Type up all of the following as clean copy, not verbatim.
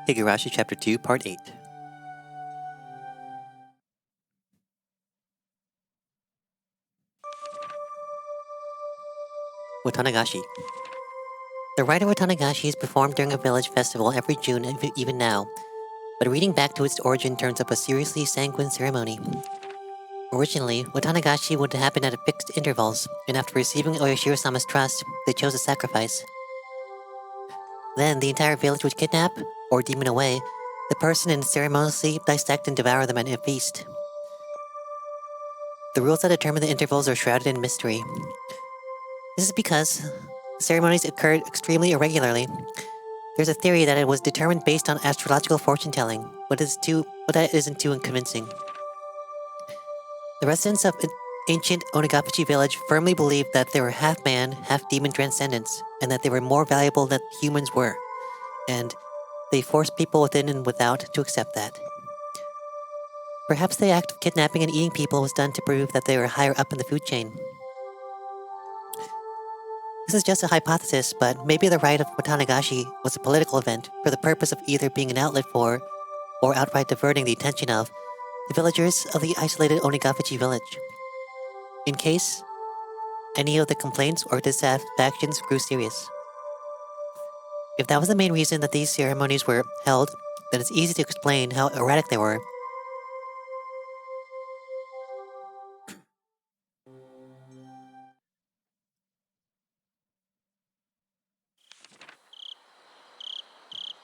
Higurashi Chapter 2, Part 8. Watanagashi. The rite of Watanagashi is performed during a village festival every June, even now, but reading back to its origin turns up a seriously sanguine ceremony. Originally, Watanagashi would happen at fixed intervals, and after receiving Oyashiro-sama's trust, they chose a sacrifice. Then, the entire village would kidnap, or demon away, the person and ceremoniously dissect and devour them at a feast. The rules that determine the intervals are shrouded in mystery. This is because the ceremonies occurred extremely irregularly. There's a theory that it was determined based on astrological fortune-telling, but that isn't too convincing. The residents of an ancient Onagapachi village firmly believed that they were half-man, half-demon transcendents, and that they were more valuable than humans were, and they forced people within and without to accept that. Perhaps the act of kidnapping and eating people was done to prove that they were higher up in the food chain. This is just a hypothesis, but maybe the rite of Watanagashi was a political event for the purpose of either being an outlet for, or outright diverting the attention of, the villagers of the isolated Onagapachi village. In case any of the complaints or dissatisfactions grew serious. If that was the main reason that these ceremonies were held, then it's easy to explain how erratic they were.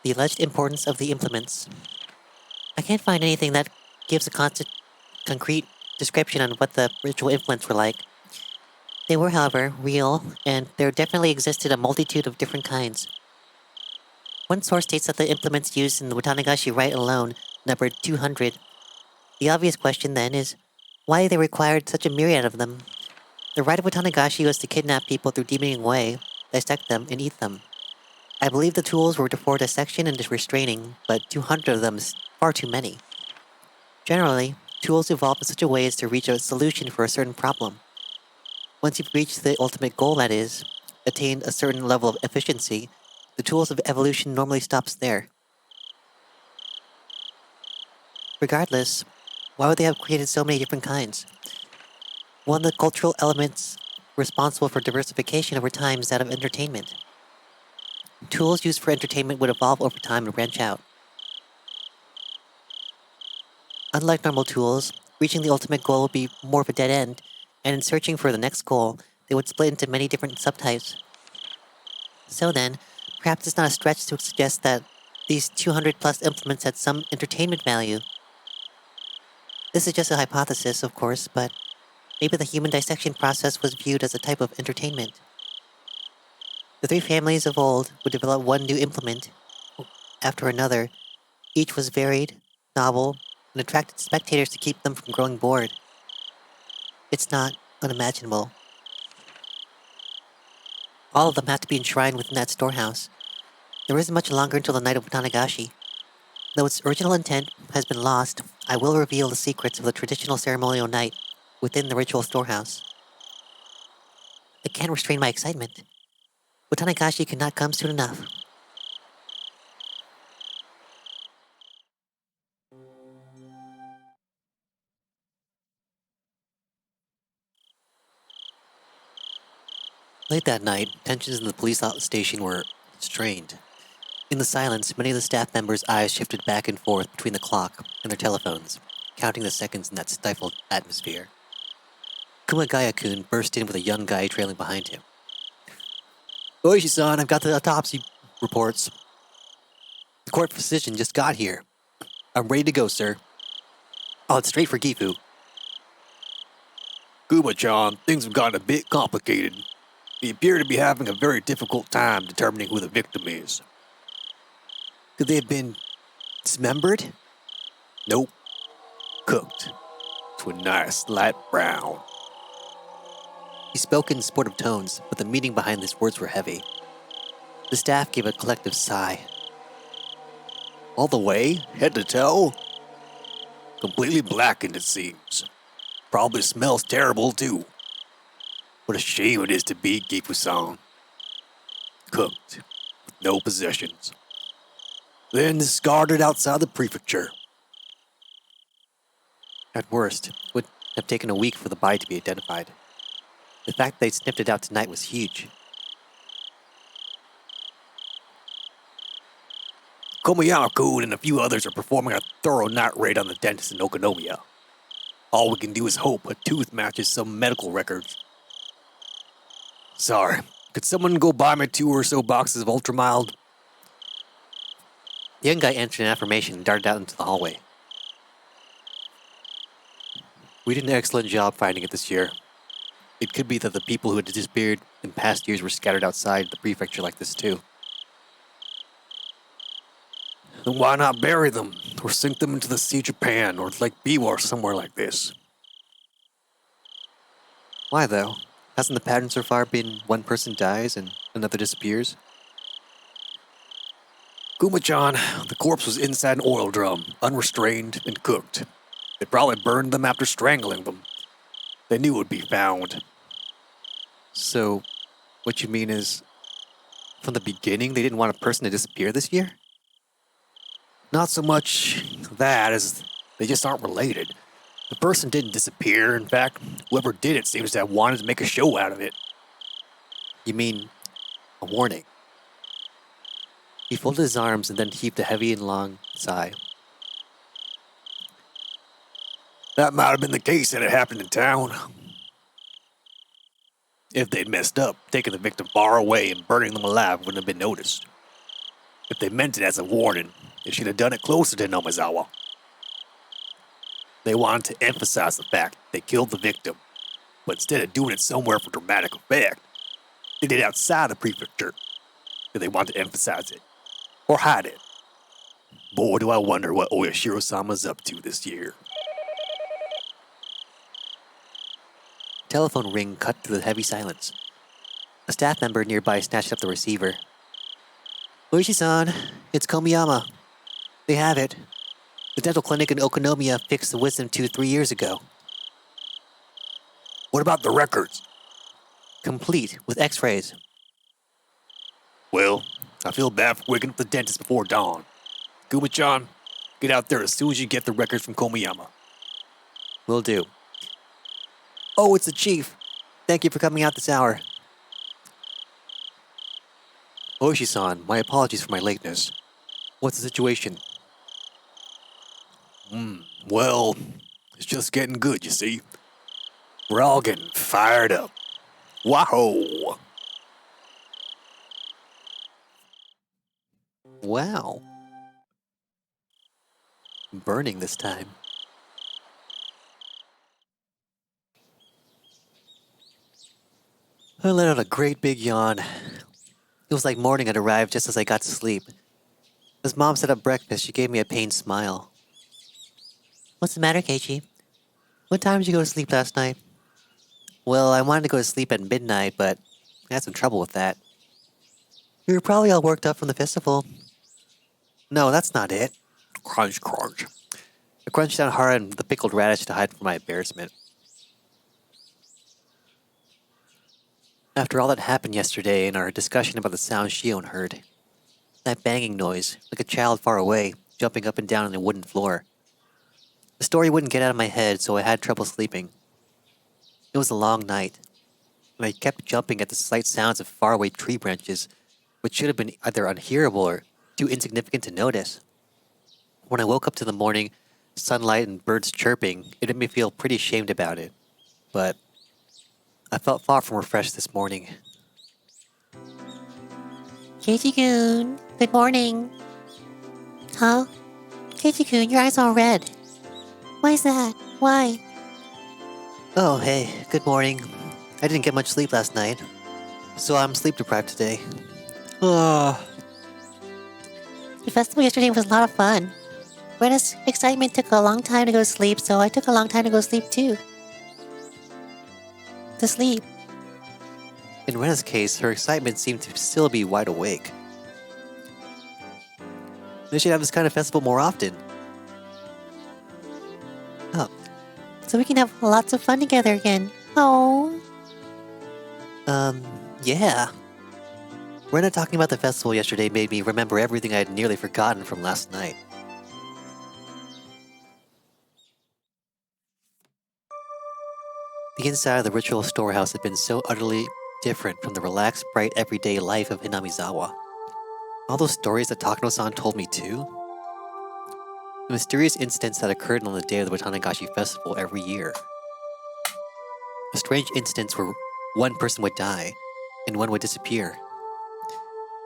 The alleged importance of the implements. I can't find anything that gives a concrete description on what the ritual implements were like. They were, however, real, and there definitely existed a multitude of different kinds. One source states that the implements used in the Watanagashi rite alone numbered 200. The obvious question, then, is why they required such a myriad of them. The rite of Watanagashi was to kidnap people through demoning away, dissect them, and eat them. I believe the tools were for dissection and restraining, but 200 of them is far too many. Generally, tools evolve in such a way as to reach a solution for a certain problem. Once you've reached the ultimate goal, that is, attained a certain level of efficiency, the tools of evolution normally stops there. Regardless, why would they have created so many different kinds? One of the cultural elements responsible for diversification over time is that of entertainment. Tools used for entertainment would evolve over time and branch out. Unlike normal tools, reaching the ultimate goal would be more of a dead end, and in searching for the next goal, they would split into many different subtypes. So then, perhaps it's not a stretch to suggest that these 200 plus implements had some entertainment value. This is just a hypothesis, of course, but maybe the human dissection process was viewed as a type of entertainment. The three families of old would develop one new implement after another. Each was varied, novel, and attracted spectators to keep them from growing bored. It's not unimaginable. All of them have to be enshrined within that storehouse. There isn't much longer until the night of Watanagashi. Though its original intent has been lost, I will reveal the secrets of the traditional ceremonial night within the ritual storehouse. I can't restrain my excitement. Watanagashi cannot come soon enough. Late that night, tensions in the police station were strained. In the silence, many of the staff members' eyes shifted back and forth between the clock and their telephones, counting the seconds in that stifled atmosphere. Kumagaya-kun burst in with a young guy trailing behind him. Oishi-san, I've got the autopsy reports. The court physician just got here. I'm ready to go, sir. I'll head straight for Gifu. Kuma-chan, things have gotten a bit complicated. We appear to be having a very difficult time determining who the victim is. Could they have been dismembered? Nope. Cooked to a nice light brown. He spoke in sportive tones, but the meaning behind his words were heavy. The staff gave a collective sigh. All the way, head to toe? Completely blackened, it seems. Probably smells terrible, too. What a shame it is to be Gifu-san. Cooked, with no possessions. then discarded outside the prefecture. At worst, it would have taken a week for the body to be identified. The fact they sniffed it out tonight was huge. Komayama-kun and a few others are performing a thorough night raid on the dentist in Okonomiya. All we can do is hope a tooth matches some medical records. Sorry, could someone go buy me 2 or so boxes of Ultramild? The young guy answered an affirmation and darted out into the hallway. We did an excellent job finding it this year. It could be that the people who had disappeared in past years were scattered outside the prefecture like this too. Then why not bury them, or sink them into the Sea of Japan, or Lake Biwa, or somewhere like this? Why though? Hasn't the pattern so far been one person dies and another disappears? Kuma-chan, the corpse was inside an oil drum, unrestrained and cooked. They probably burned them after strangling them. They knew it would be found. So, what you mean is, from the beginning they didn't want a person to disappear this year? Not so much that as they just aren't related. The person didn't disappear. In fact, whoever did it seems to have wanted to make a show out of it. You mean, a warning? He folded his arms and then heaved a heavy and long sigh. That might have been the case had it happened in town. If they'd messed up, taking the victim far away and burning them alive wouldn't have been noticed. If they meant it as a warning, they should have done it closer to Nomizawa. They wanted to emphasize the fact they killed the victim, but instead of doing it somewhere for dramatic effect, they did it outside the prefecture. Did they want to emphasize it? Or hide it? Boy, do I wonder what Oyashiro-sama's up to this year. Telephone ring cut through the heavy silence. A staff member nearby snatched up the receiver. Oishi-san, it's Komiyama. They have it. The dental clinic in Okonomiya fixed the wisdom tooth 3 years ago. What about the records? Complete, with x-rays. Well, I feel bad for waking up the dentist before dawn. Kuma-chan, get out there as soon as you get the records from Komiyama. Will do. Oh, it's the chief. Thank you for coming out this hour. Oishi-san, my apologies for my lateness. What's the situation? Well, it's just getting good, you see. We're all getting fired up. Wahoo! Wow. Burning this time. I let out a great big yawn. It was like morning had arrived just as I got to sleep. As Mom set up breakfast, she gave me a pained smile. What's the matter, Keiichi? What time did you go to sleep last night? Well, I wanted to go to sleep at midnight, but I had some trouble with that. You were probably all worked up from the festival. No, that's not it. Crunch, crunch. I crunched down hard on the pickled radish to hide from my embarrassment. After all that happened yesterday and our discussion about the sound Shion heard, that banging noise, like a child far away, jumping up and down on the wooden floor. The story wouldn't get out of my head, so I had trouble sleeping. It was a long night, and I kept jumping at the slight sounds of faraway tree branches, which should have been either unhearable or too insignificant to notice. When I woke up to the morning, sunlight and birds chirping, it made me feel pretty ashamed about it. But I felt far from refreshed this morning. Keiichi-kun, good morning. Huh? Keiichi-kun, your eyes all red. Why is that? Why? Oh, hey, good morning. I didn't get much sleep last night, so I'm sleep deprived today. The festival yesterday was a lot of fun. Rena's excitement took a long time to go to sleep, so I took a long time to go to sleep too. To sleep. In Rena's case, her excitement seemed to still be wide awake. They should have this kind of festival more often. Oh, So we can have lots of fun together again. Oh. yeah. Rena talking about the festival yesterday made me remember everything I had nearly forgotten from last night. The inside of the ritual storehouse had been so utterly different from the relaxed, bright, everyday life of Hinamizawa. All those stories that Takano-san told me too? The mysterious incidents that occurred on the day of the Watanagashi festival every year. A strange instance where one person would die, and one would disappear.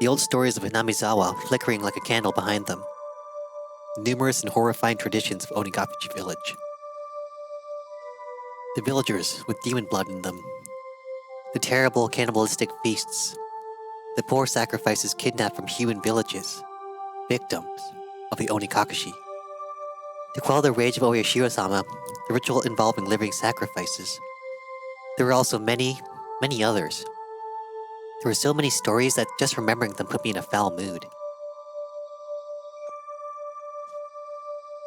The old stories of Hinamizawa flickering like a candle behind them. Numerous and horrifying traditions of Onigafuchi village. The villagers with demon blood in them. The terrible cannibalistic feasts. The poor sacrifices kidnapped from human villages. Victims of the Onikakashi. To quell the rage of Oyashiro-sama, the ritual involving living sacrifices. There were also many, many others. There were so many stories that just remembering them put me in a foul mood.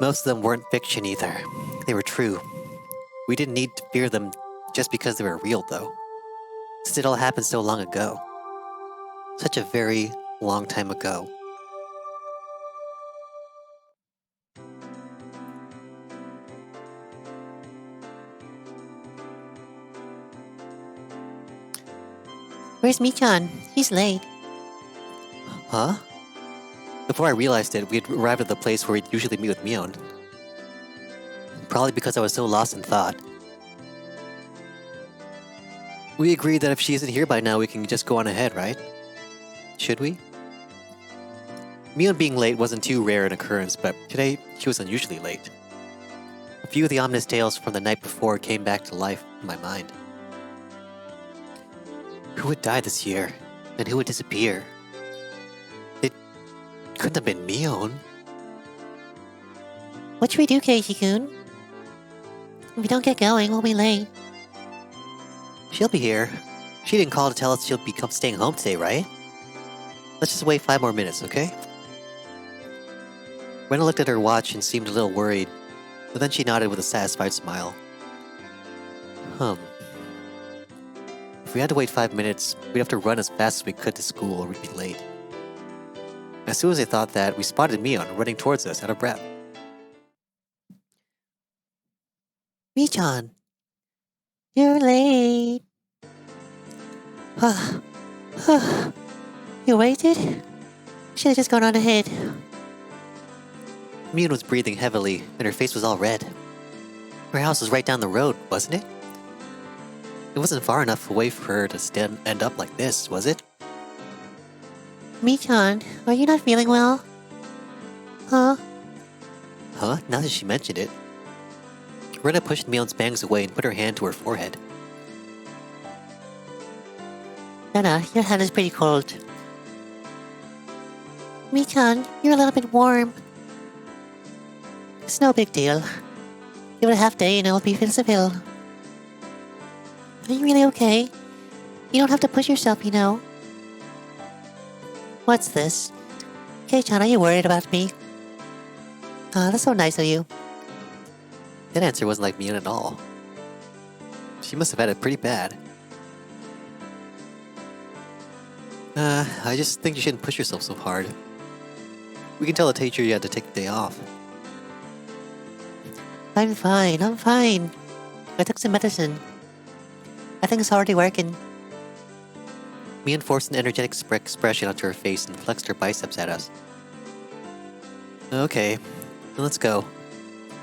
Most of them weren't fiction either. They were true. We didn't need to fear them just because they were real, though. Since it all happened so long ago. Such a very long time ago. Where's Michan? He's late. Huh? Before I realized it, we had arrived at the place where we'd usually meet with Mion. Probably because I was so lost in thought. We agreed that if she isn't here by now, we can just go on ahead, right? Should we? Mion being late wasn't too rare an occurrence, but today she was unusually late. A few of the ominous tales from the night before came back to life in my mind. Who would die this year? And who would disappear? It couldn't have been Mion. What should we do, Keiichi-kun? If we don't get going, we'll be late. She'll be here. She didn't call to tell us she'll be staying home today, right? Let's just wait 5 more minutes, okay? Rena looked at her watch and seemed a little worried, but then she nodded with a satisfied smile. If we had to wait 5 minutes, we'd have to run as fast as we could to school or we'd be late. As soon as I thought that, we spotted Mion running towards us out of breath. Michan! You're late. You waited? Should have just gone on ahead. Mion was breathing heavily, and her face was all red. Her house was right down the road, wasn't it? It wasn't far enough away for her to end up like this, was it? Michan, are you not feeling well? Huh? Huh? Now that she mentioned it. Rena pushed Mion's bangs away and put her hand to her forehead. Nana, your hand is pretty cold. Michan, you're a little bit warm. It's no big deal. Give it a half day and it'll be visible. Are you really okay? You don't have to push yourself, you know. What's this? Kei-chan, are you worried about me? Ah, that's so nice of you. That answer wasn't like Mion at all. She must have had it pretty bad. I just think you shouldn't push yourself so hard. We can tell the teacher you had to take the day off. I'm fine. I took some medicine. I think it's already working. Mion forced an energetic expression onto her face and flexed her biceps at us. Okay, then let's go.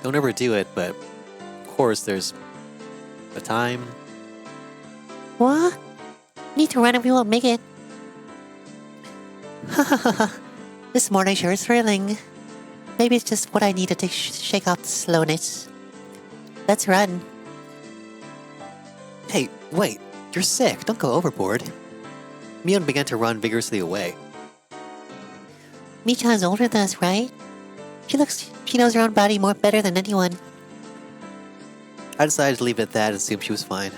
Don't overdo it, but of course there's a time. What? Need to run if we won't make it. This morning sure is thrilling. Maybe it's just what I need to shake off the slowness. Let's run. Hey, wait, you're sick, don't go overboard. Mion began to run vigorously away. Michan's older than us, right? She knows her own body better than anyone. I decided to leave it at that and assume she was fine.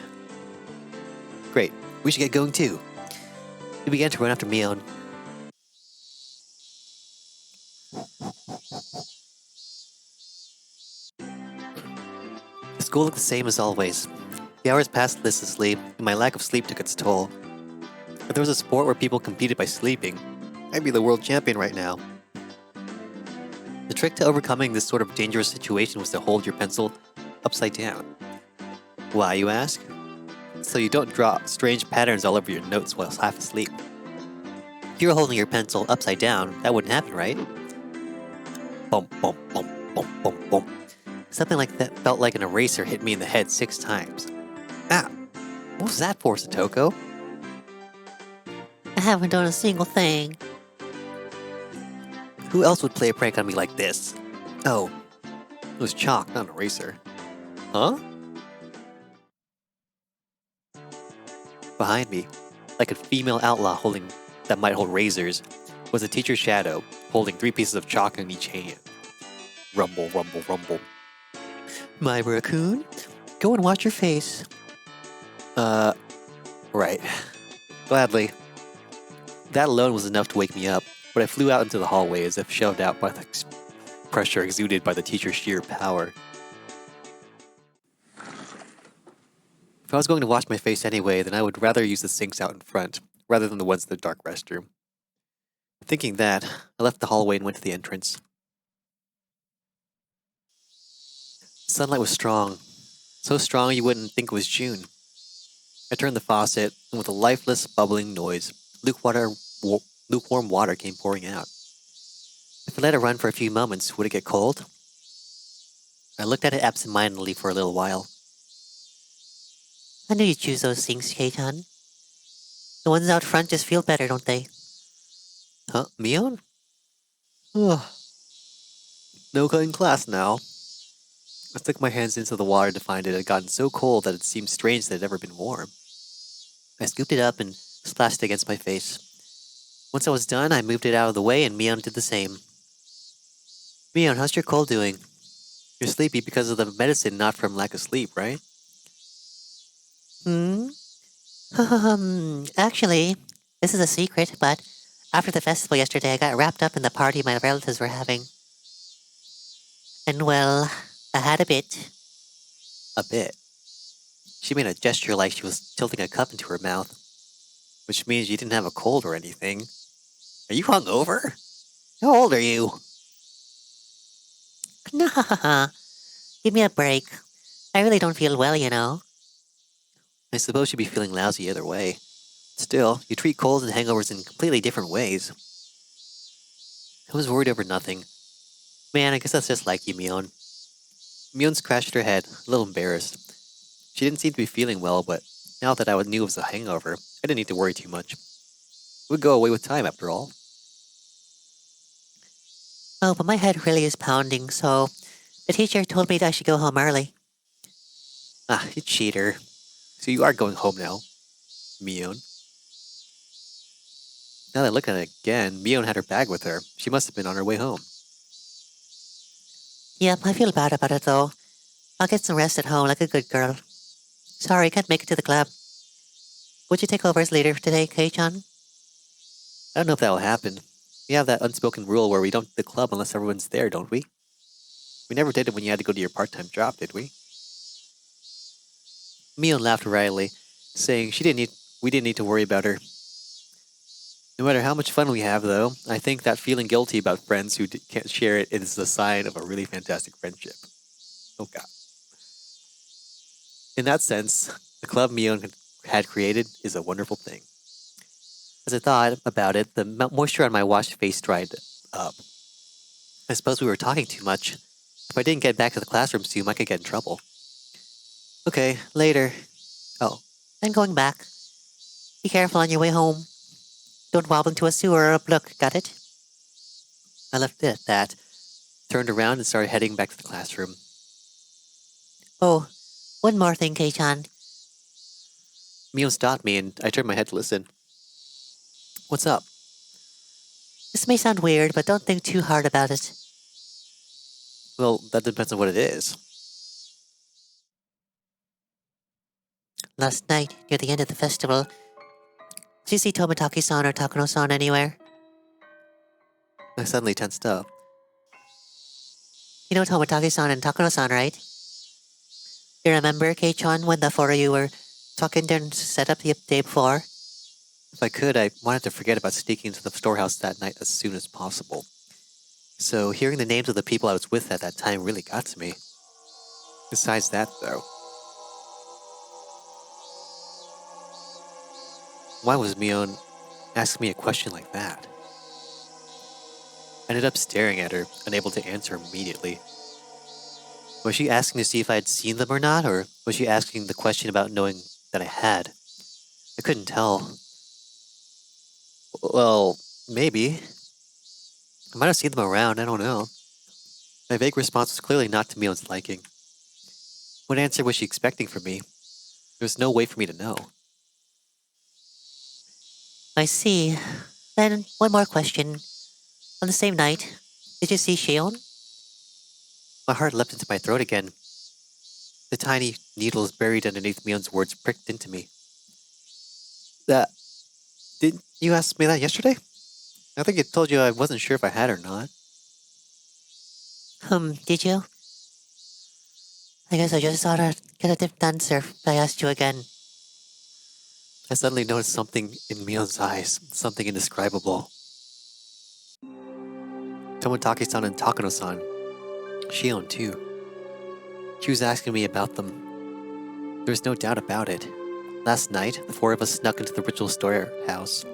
Great, we should get going too. We began to run after Mion. The school looked the same as always. The hours passed listlessly, and my lack of sleep took its toll. If there was a sport where people competed by sleeping, I'd be the world champion right now. The trick to overcoming this sort of dangerous situation was to hold your pencil upside down. Why, you ask? So you don't draw strange patterns all over your notes while half asleep. If you were holding your pencil upside down, that wouldn't happen, right? Bump, bump, bump, bump, bump, bump. Something like that felt like an eraser hit me in the head 6 times. Ah! What was that for, Satoko? I haven't done a single thing. Who else would play a prank on me like this? Oh, it was chalk, not an eraser. Huh? Behind me, like a female outlaw that might hold razors, was a teacher's shadow, holding 3 pieces of chalk in each hand. Rumble, rumble, rumble. My raccoon, go and wash your face. Right. Gladly. That alone was enough to wake me up, but I flew out into the hallway as if shoved out by the pressure exuded by the teacher's sheer power. If I was going to wash my face anyway, then I would rather use the sinks out in front, rather than the ones in the dark restroom. Thinking that, I left the hallway and went to the entrance. Sunlight was strong. So strong you wouldn't think it was June. I turned the faucet, and with a lifeless, bubbling noise, lukewarm water came pouring out. If I let it run for a few moments, would it get cold? I looked at it absentmindedly for a little while. I knew you'd choose those things, Kei-chan. The ones out front just feel better, don't they? Huh, Mion? Ugh. No cutting class now. I stuck my hands into the water to find it had gotten so cold that it seemed strange that it had ever been warm. I scooped it up and splashed it against my face. Once I was done, I moved it out of the way and Mion did the same. Mion, how's your cold doing? You're sleepy because of the medicine, not from lack of sleep, right? Actually, this is a secret, but after the festival yesterday, I got wrapped up in the party my relatives were having. And well, I had a bit. A bit. She made a gesture like she was tilting a cup into her mouth, which means you didn't have a cold or anything. Are you hungover? How old are you? Nah, give me a break. I really don't feel well, you know. I suppose you'd be feeling lousy either way. Still, you treat colds and hangovers in completely different ways. I was worried over nothing. Man, I guess that's just like you, Mion. Mion scratched her head, a little embarrassed. She didn't seem to be feeling well, but now that I knew it was a hangover, I didn't need to worry too much. It would go away with time, after all. Oh, but my head really is pounding, so the teacher told me that I should go home early. Ah, you cheater. So you are going home now, Mion. Now that I look at it again, Mion had her bag with her. She must have been on her way home. Yep, I feel bad about it though. I'll get some rest at home like a good girl. Sorry, can't make it to the club. Would you take over as leader today, Kei-chan? I don't know if that will happen. We have that unspoken rule where we don't do the club unless everyone's there, don't we? We never did it when you had to go to your part-time job, did we? Mion laughed wryly, saying we didn't need to worry about her. No matter how much fun we have, though, I think that feeling guilty about friends who can't share it is the sign of a really fantastic friendship. Oh god. In that sense, the club Mion had created is a wonderful thing. As I thought about it, the moisture on my washed face dried up. I suppose we were talking too much. If I didn't get back to the classroom soon, I could get in trouble. Okay, later. Oh, I'm going back. Be careful on your way home. Don't wobble into a sewer or a brook, got it? I left it at that, turned around and started heading back to the classroom. Oh, one more thing, Kei-chan. Mion stopped me and I turned my head to listen. What's up? This may sound weird, but don't think too hard about it. Well, that depends on what it is. Last night, near the end of the festival, did you see Tomotaki-san or Takano-san anywhere? I suddenly tensed up. You know Tomotaki-san and Takano-san, right? You remember, Kei-chan, when the four of you were talking during set up the day before? If I could, I wanted to forget about sneaking into the storehouse that night as soon as possible. So hearing the names of the people I was with at that time really got to me. Besides that, though, why was Mion asking me a question like that? I ended up staring at her, unable to answer immediately. Was she asking to see if I had seen them or not, or was she asking the question about knowing that I had? I couldn't tell. Well, maybe. I might have seen them around, I don't know. My vague response was clearly not to Mion's liking. What answer was she expecting from me? There was no way for me to know. I see. Then, one more question. On the same night, did you see Shion? My heart leapt into my throat again. The tiny needles buried underneath Mion's words pricked into me. That. Didn't you ask me that yesterday? I think I told you I wasn't sure if I had or not. Did you? I guess I just thought I'd get a different answer if I asked you again. I suddenly noticed something in Mion's eyes, something indescribable. Tomotaki-san and Takano-san. Shion, too. She was asking me about them. There was no doubt about it. Last night, the four of us snuck into the ritual storehouse.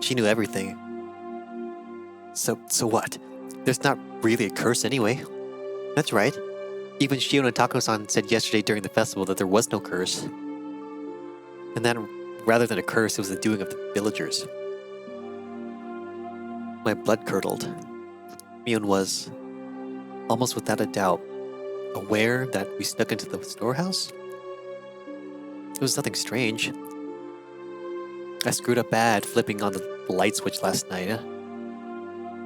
She knew everything. So what? There's not really a curse anyway. That's right. Even Shion and Takano-san said yesterday during the festival that there was no curse. And that, rather than a curse, it was the doing of the villagers. My blood curdled. Mion was, almost without a doubt, aware that we snuck into the storehouse? It was nothing strange. I screwed up bad flipping on the light switch last night.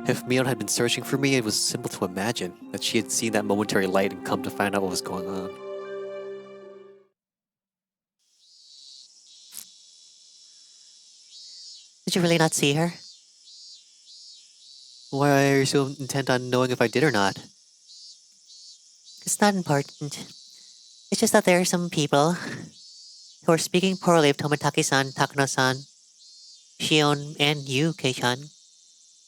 If Mion had been searching for me, it was simple to imagine that she had seen that momentary light and come to find out what was going on. Did you really not see her? Why are you so intent on knowing if I did or not? It's not important. It's just that there are some people who are speaking poorly of Tomotaki-san, Takano-san, Shion, and you, Kei-chan.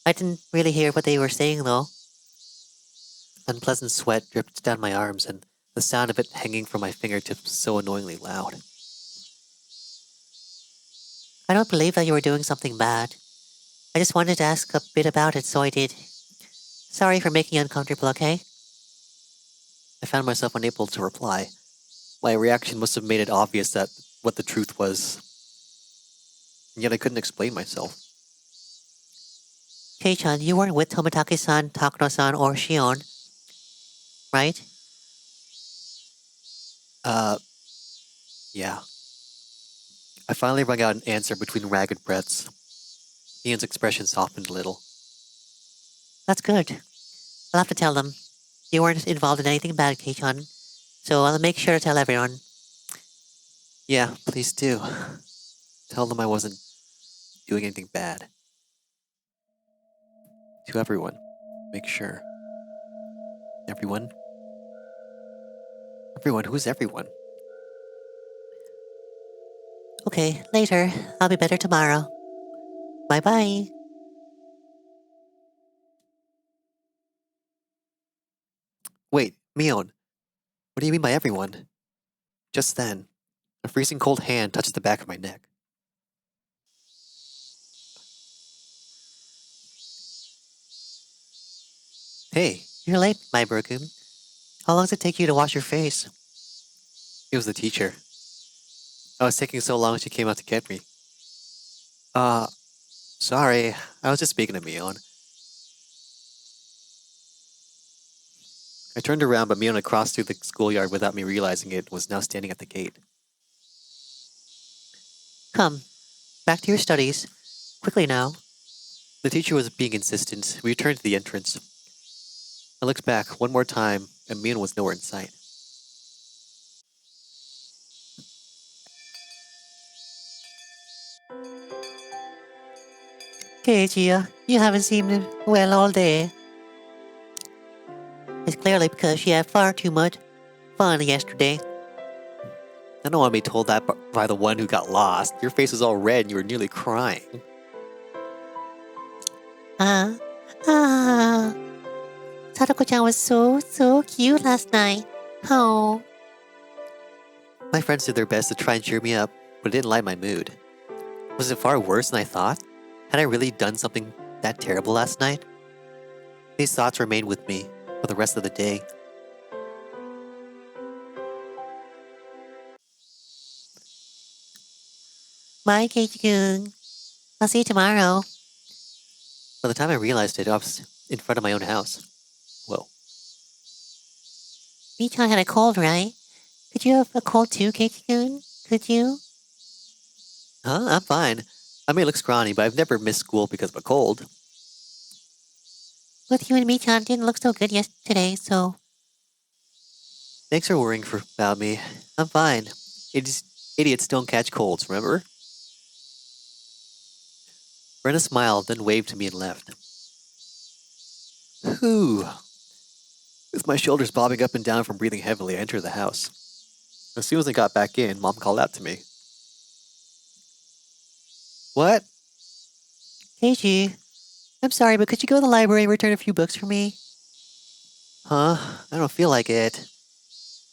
I didn't really hear what they were saying, though. Unpleasant sweat dripped down my arms, and the sound of it hanging from my fingertips was so annoyingly loud. I don't believe that you were doing something bad. I just wanted to ask a bit about it, so I did. Sorry for making you uncomfortable, okay? I found myself unable to reply. My reaction must have made it obvious that what the truth was, and yet I couldn't explain myself. Kei-chan, you weren't with Tomotaki-san, Takano-san, or Shion, right? Yeah. I finally wrung out an answer between ragged breaths. Ian's expression softened a little. That's good. I'll have to tell them. You weren't involved in anything bad, Kei-chan, so I'll make sure to tell everyone. Yeah, please do. Tell them I wasn't doing anything bad. To everyone. Make sure. Everyone? Everyone? Who's everyone? Okay, later. I'll be better tomorrow. Bye-bye. Wait, Mion. What do you mean by everyone? Just then, a freezing cold hand touched the back of my neck. Hey, You're late, my Burgum. How long does it take you to wash your face? it was the teacher. I was taking so long she came out to get me. Sorry. I was just speaking to Mion. I turned around, but Mion had crossed through the schoolyard without me realizing it and was now standing at the gate. Come, back to your studies. Quickly now. The teacher was being insistent. We returned to the entrance. I looked back one more time, and Mion was nowhere in sight. Keiichi, you haven't seemed well all day. It's clearly because you had far too much fun yesterday. I don't want to be told that by the one who got lost. Your face was all red and you were nearly crying. Ah, ah. Sadako-chan was so cute last night. Oh. My friends did their best to try and cheer me up, but it didn't lighten my mood. Was it far worse than I thought? Had I really done something that terrible last night? These thoughts remained with me for the rest of the day. Bye, Kei-chan. I'll see you tomorrow. By the time I realized it, I was in front of my own house. Whoa. Michan had a cold, right? Could you have a cold too, Kei-chan? Could you? Huh? I'm fine. I may look scrawny, but I've never missed school because of a cold. Both you and Michan didn't look so good yesterday, so... Thanks for worrying about me. I'm fine. Idiots don't catch colds, remember? Brenda smiled, then waved to me and left. Whew. With my shoulders bobbing up and down from breathing heavily, I entered the house. As soon as I got back in, Mom called out to me. What? Keiji, I'm sorry, but could you go to the library and return a few books for me? Huh? I don't feel like it.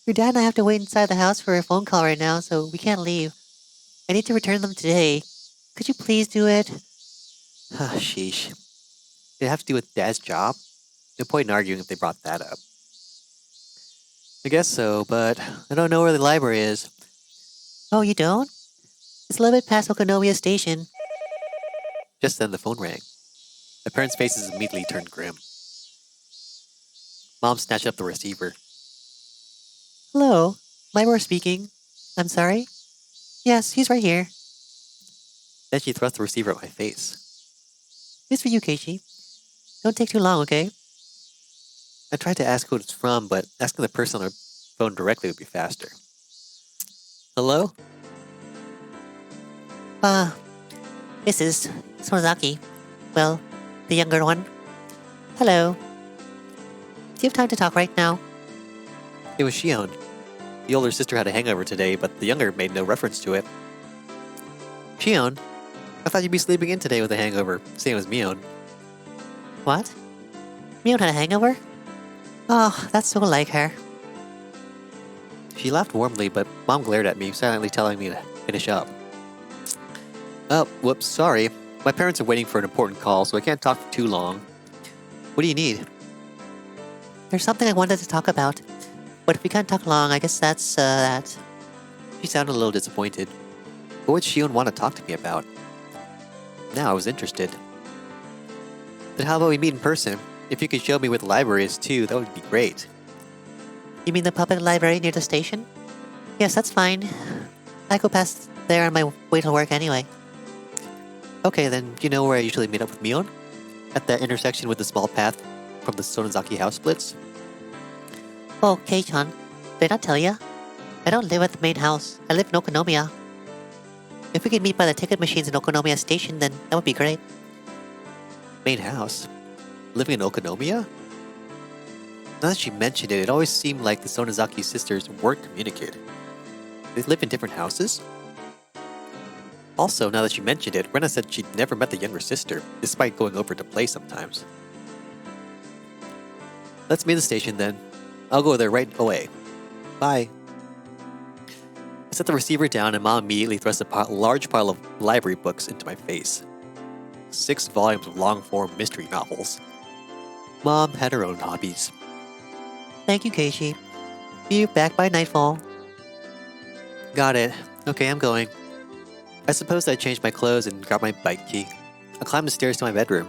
Your dad and I have to wait inside the house for a phone call right now, so we can't leave. I need to return them today. Could you please do it? Sheesh. Did it have to do with Dad's job? No point in arguing if they brought that up. I guess so, but I don't know where the library is. Oh, you don't? It's a little bit past Okonomiya Station. Just then the phone rang. My parents' faces immediately turned grim. Mom snatched up the receiver. Hello, Libor speaking. I'm sorry? Yes, he's right here. Then she thrust the receiver at my face. It's for you, Keiichi. Don't take too long, okay? I tried to ask who it's from, but asking the person on the phone directly would be faster. Hello? This is Sonozaki. Well, the younger one. Hello. Do you have time to talk right now? It was Shion. The older sister had a hangover today, but the younger made no reference to it. Shion? I thought you'd be sleeping in today with a hangover, same as Mion. What? Mion had a hangover? Oh, that's so like her. She laughed warmly, but Mom glared at me, silently telling me to finish up. Oh, whoops, sorry. My parents are waiting for an important call, so I can't talk for too long. What do you need? There's something I wanted to talk about. But if we can't talk long, I guess that's, that. She sounded a little disappointed. What would Shion want to talk to me about? Now I was interested. Then how about we meet in person? If you could show me where the library is too, that would be great. You mean the public library near the station? Yes, that's fine. I go past there on my way to work anyway. Okay, then do you know where I usually meet up with Mion? At that intersection with the small path from the Sonozaki house splits? Oh, Kei-chan, did I tell ya? I don't live at the main house. I live in Okonomiya. If we could meet by the ticket machines in Okonomiya Station, then that would be great. Main house? Living in Okonomiya? Now that she mentioned it, it always seemed like the Sonozaki sisters weren't communicating. They live in different houses? Also, now that she mentioned it, Rena said she'd never met the younger sister, despite going over to play sometimes. Let's meet at the station then. I'll go there right away. Bye. I set the receiver down and Mom immediately thrust a large pile of library books into my face. 6 volumes of long-form mystery novels. Mom had her own hobbies. Thank you, Keiichi. Be back by nightfall. Got it. Okay, I'm going. I suppose I changed my clothes and got my bike key. I climbed the stairs to my bedroom.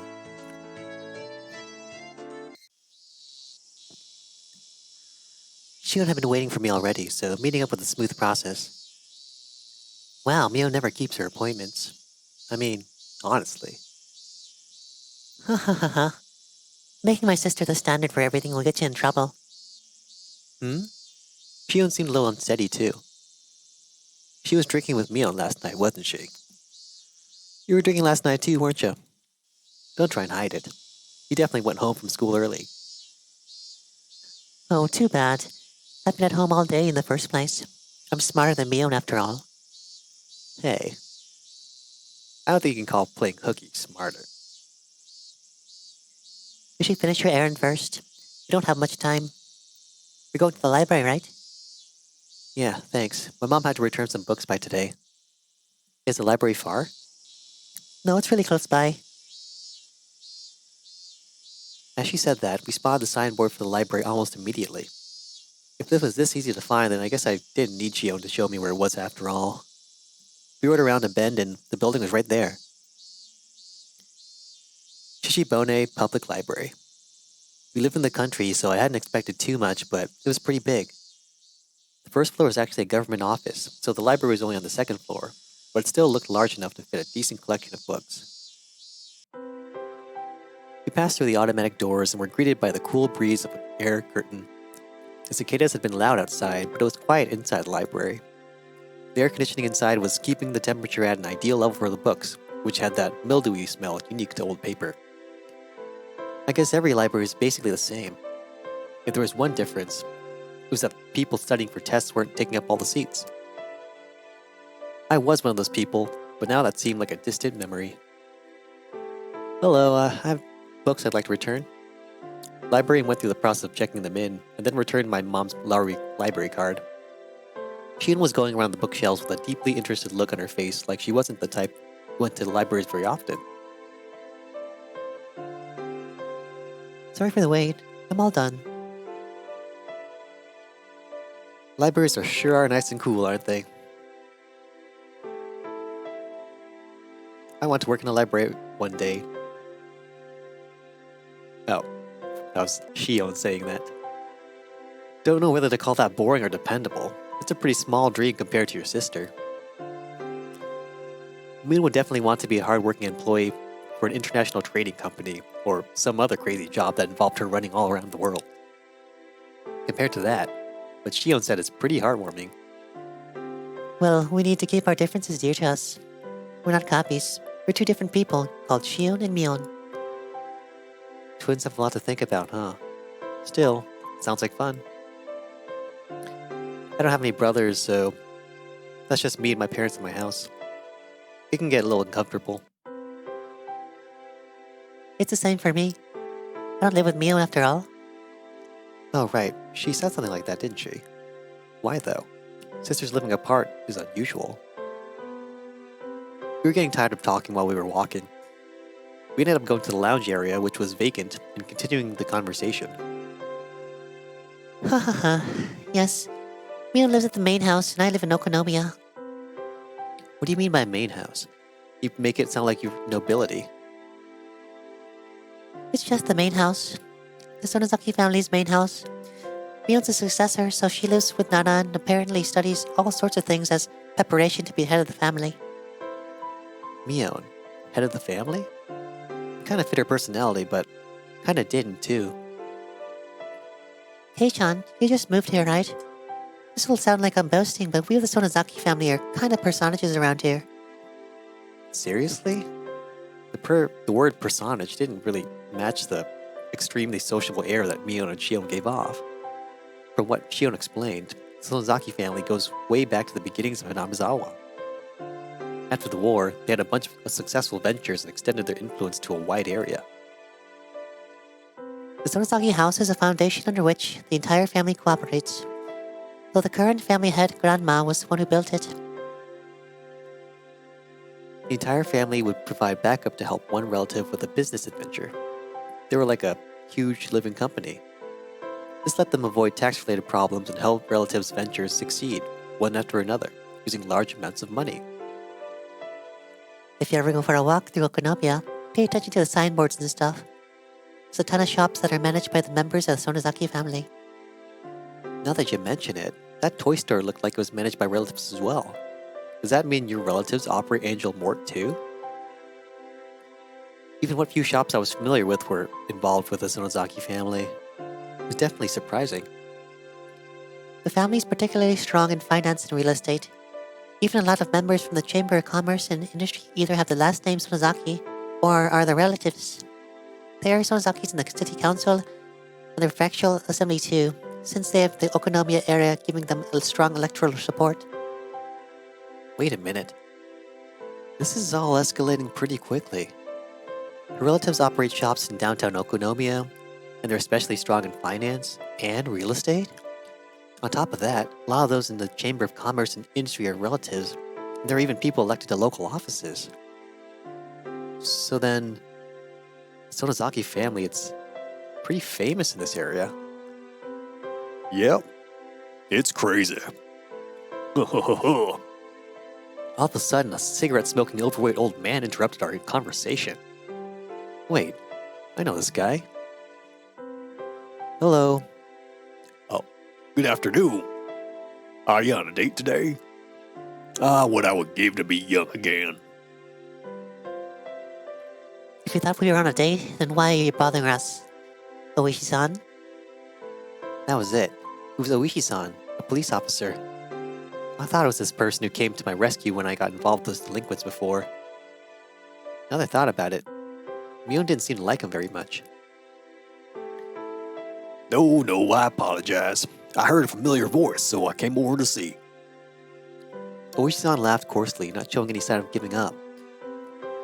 Shion had been waiting for me already, so meeting up was a smooth process. Wow, Mio never keeps her appointments. I mean, honestly. Ha ha ha ha. Making my sister the standard for everything will get you in trouble. Shion seemed a little unsteady, too. She was drinking with Mion last night, wasn't she? You were drinking last night too, weren't you? Don't try and hide it. You definitely went home from school early. Oh, too bad. I've been at home all day in the first place. I'm smarter than Mion after all. Hey, I don't think you can call playing hooky smarter. You should finish your errand first. We don't have much time. We're going to the library, right? Yeah, thanks. My mom had to return some books by today. Is the library far? No, it's really close by. As she said that, we spotted the signboard for the library almost immediately. If this was this easy to find, then I guess I didn't need Shion to show me where it was after all. We rode around a bend and the building was right there. Shishibone Public Library. We live in the country, so I hadn't expected too much, but it was pretty big. The first floor was actually a government office, so the library was only on the second floor, but it still looked large enough to fit a decent collection of books. We passed through the automatic doors and were greeted by the cool breeze of an air curtain. The cicadas had been loud outside, but it was quiet inside the library. The air conditioning inside was keeping the temperature at an ideal level for the books, which had that mildewy smell unique to old paper. I guess every library is basically the same. If there was one difference, it was that people studying for tests weren't taking up all the seats. I was one of those people, but now that seemed like a distant memory. Hello, I have books I'd like to return. Librarian went through the process of checking them in, and then returned my mom's library card. Shion was going around the bookshelves with a deeply interested look on her face, like she wasn't the type who went to the libraries very often. Sorry for the wait. I'm all done. Libraries sure are nice and cool, aren't they? I want to work in a library one day. Oh, that was Shion saying that. Don't know whether to call that boring or dependable. It's a pretty small dream compared to your sister. Moon would definitely want to be a hardworking employee for an international trading company or some other crazy job that involved her running all around the world. Compared to that, what Shion said is pretty heartwarming. Well, we need to keep our differences dear to us. We're not copies. We're two different people called Shion and Mion. Twins have a lot to think about, huh? Still, it sounds like fun. I don't have any brothers, so that's just me and my parents in my house. It can get a little uncomfortable. It's the same for me. I don't live with Mion after all. Oh, right. She said something like that, didn't she? Why, though? Sisters living apart is unusual. We were getting tired of talking while we were walking. We ended up going to the lounge area, which was vacant, and continuing the conversation. Ha ha ha. Yes. Mion lives at the main house and I live in Okonomiya. What do you mean by main house? You make it sound like you're nobility. It's just the main house. The Sonozaki family's main house. Mion's a successor, so she lives with Nana and apparently studies all sorts of things as preparation to be head of the family. Mion, head of the family? Kind of fit her personality, but kind of didn't, too. Kei-chan, you just moved here, right? This will sound like I'm boasting, but we of the Sonozaki family are kind of personages around here. Seriously? The word personage didn't really match the extremely sociable air that Mion and Shion gave off. From what Shion explained, the Sonozaki family goes way back to the beginnings of Hanamizawa. After the war, they had a bunch of successful ventures and extended their influence to a wide area. The Sonozaki house is a foundation under which the entire family cooperates, though the current family head, Grandma, was the one who built it. The entire family would provide backup to help one relative with a business adventure. They were like a huge living company. This let them avoid tax-related problems and help relatives' ventures succeed, one after another, using large amounts of money. If you ever go for a walk through Okonomiya, pay attention to the signboards and stuff. There's a ton of shops that are managed by the members of the Sonozaki family. Now that you mention it, that toy store looked like it was managed by relatives as well. Does that mean your relatives operate Angel Mort too? Even what few shops I was familiar with were involved with the Sonozaki family. It was definitely surprising. The family is particularly strong in finance and real estate. Even a lot of members from the Chamber of Commerce and Industry either have the last name Sonozaki or are their relatives. There are Sonozakis in the City Council and the Prefectural Assembly too, since they have the Okonomiya area giving them a strong electoral support. Wait a minute. This is all escalating pretty quickly. Her relatives operate shops in downtown Okonomiya, and they're especially strong in finance and real estate. On top of that, a lot of those in the Chamber of Commerce and Industry are relatives, and there are even people elected to local offices. So then, the Sonozaki family, it's pretty famous in this area. Yep, it's crazy. All of a sudden, a cigarette-smoking overweight old man interrupted our conversation. Wait, I know this guy. Hello. Good afternoon. Are you on a date today? What I would give to be young again. If you thought we were on a date, then why are you bothering us? Oishi-san? That was it. It was Oishi-san, a police officer. I thought it was this person who came to my rescue when I got involved with those delinquents before. Now that I thought about it, Mion didn't seem to like him very much. No, I apologize. I heard a familiar voice, so I came over to see. Oishi-san laughed coarsely, not showing any sign of giving up.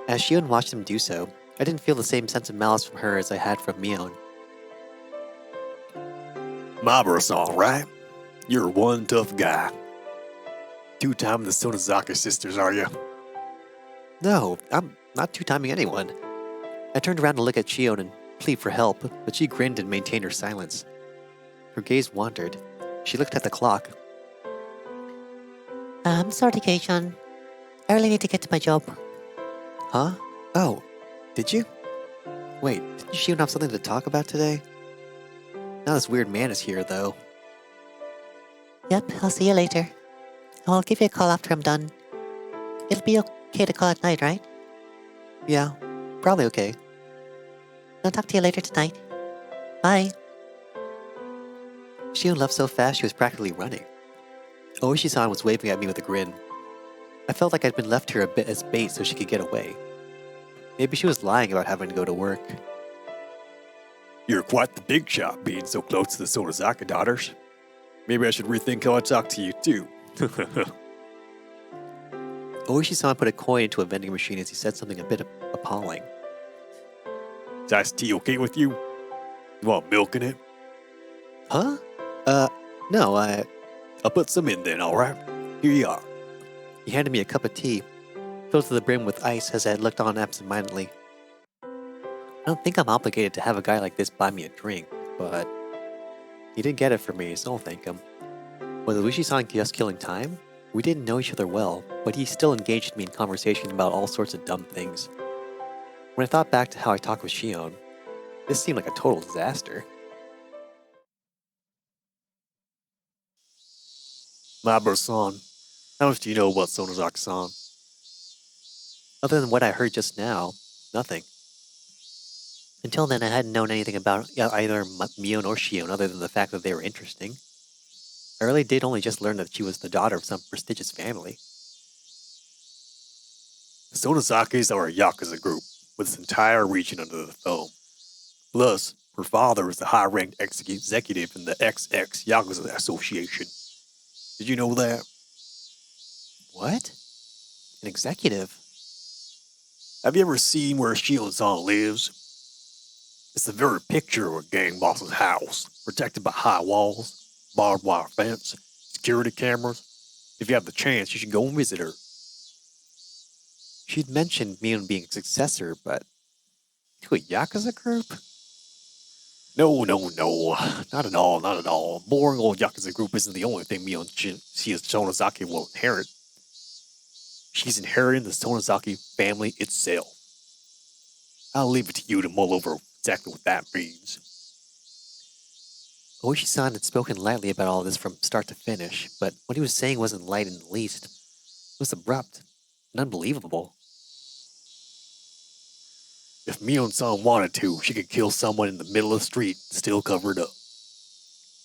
As Shion watched him do so, I didn't feel the same sense of malice from her as I had from Mion. Mabura-san, right? You're one tough guy. Two-time the Sonozaki sisters, are you? No, I'm not two-timing anyone. I turned around to look at Shion and plead for help, but she grinned and maintained her silence. Her gaze wandered. She looked at the clock. I'm sorry, Kei-chan. I really need to get to my job. Huh? Oh, did you? Wait, didn't Shion have something to talk about today? Now this weird man is here, though. Yep, I'll see you later. I'll give you a call after I'm done. It'll be okay to call at night, right? Yeah, probably okay. I'll talk to you later tonight. Bye. Shion left so fast she was practically running. Oishi-san was waving at me with a grin. I felt like I'd been left here a bit as bait so she could get away. Maybe she was lying about having to go to work. You're quite the big shot being so close to the Sonozaki daughters. Maybe I should rethink how I talk to you, too. Oishi-san put a coin into a vending machine as he said something a bit appalling. Is iced tea okay with you? You want milk in it? Huh? No, I'll put some in then, alright? Here you are. He handed me a cup of tea, filled to the brim with ice as I had looked on absentmindedly. I don't think I'm obligated to have a guy like this buy me a drink, but he didn't get it for me, so I'll thank him. Was Oishi-san just killing time? We didn't know each other well, but he still engaged me in conversation about all sorts of dumb things. When I thought back to how I talked with Shion, this seemed like a total disaster. Mabura-san, how much do you know about Sonozaki-san? Other than what I heard just now, nothing. Until then, I hadn't known anything about either Mion or Shion other than the fact that they were interesting. I really did only just learn that she was the daughter of some prestigious family. The Sonozakis are a Yakuza group, with its entire region under the thumb. Plus, her father is the high-ranked executive in the XX Yakuza Association. Did you know that? What? An executive? Have you ever seen where Shion-san lives? It's the very picture of a gang boss's house, protected by high walls, barbed wire fence, security cameras. If you have the chance, you should go and visit her. She'd mentioned Mion being a successor, but to a Yakuza group? No. Not at all. Boring old Yakuza group isn't the only thing Mion Sonozaki will inherit. She's inheriting the Sonozaki family itself. I'll leave it to you to mull over exactly what that means. Oishi-san had spoken lightly about all this from start to finish, but what he was saying wasn't light in the least. It was abrupt and unbelievable. If Mion-san wanted to, she could kill someone in the middle of the street and still cover it up.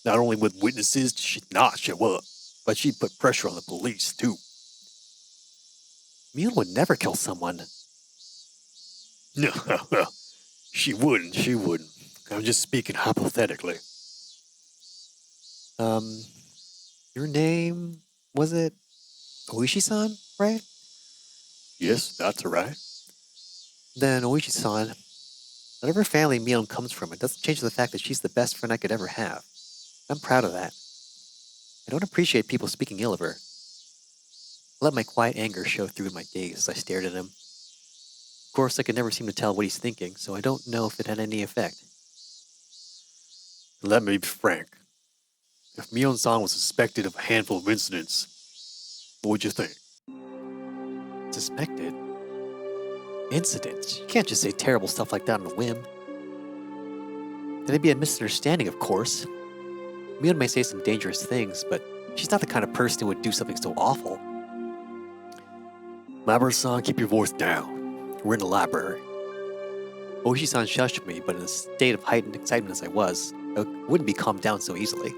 Not only would witnesses not show up, but she'd put pressure on the police, too. Mion would never kill someone. No, she wouldn't. I'm just speaking hypothetically. Um, your name, was it Oishi-san, right? Yes, that's right. Then Oishi-san, whatever family Mion comes from, it doesn't change the fact that she's the best friend I could ever have. I'm proud of that. I don't appreciate people speaking ill of her. I let my quiet anger show through in my gaze as I stared at him. Of course, I could never seem to tell what he's thinking, so I don't know if it had any effect. Let me be frank. If Mion-san was suspected of a handful of incidents, what would you think? Suspected? Incidents? You can't just say terrible stuff like that on a whim. It'd be a misunderstanding, of course. Mion may say some dangerous things, but she's not the kind of person who would do something so awful. Mabar-san, keep your voice down. We're in the library. Oishi-san shushed me, but in a state of heightened excitement as I was, I wouldn't be calmed down so easily.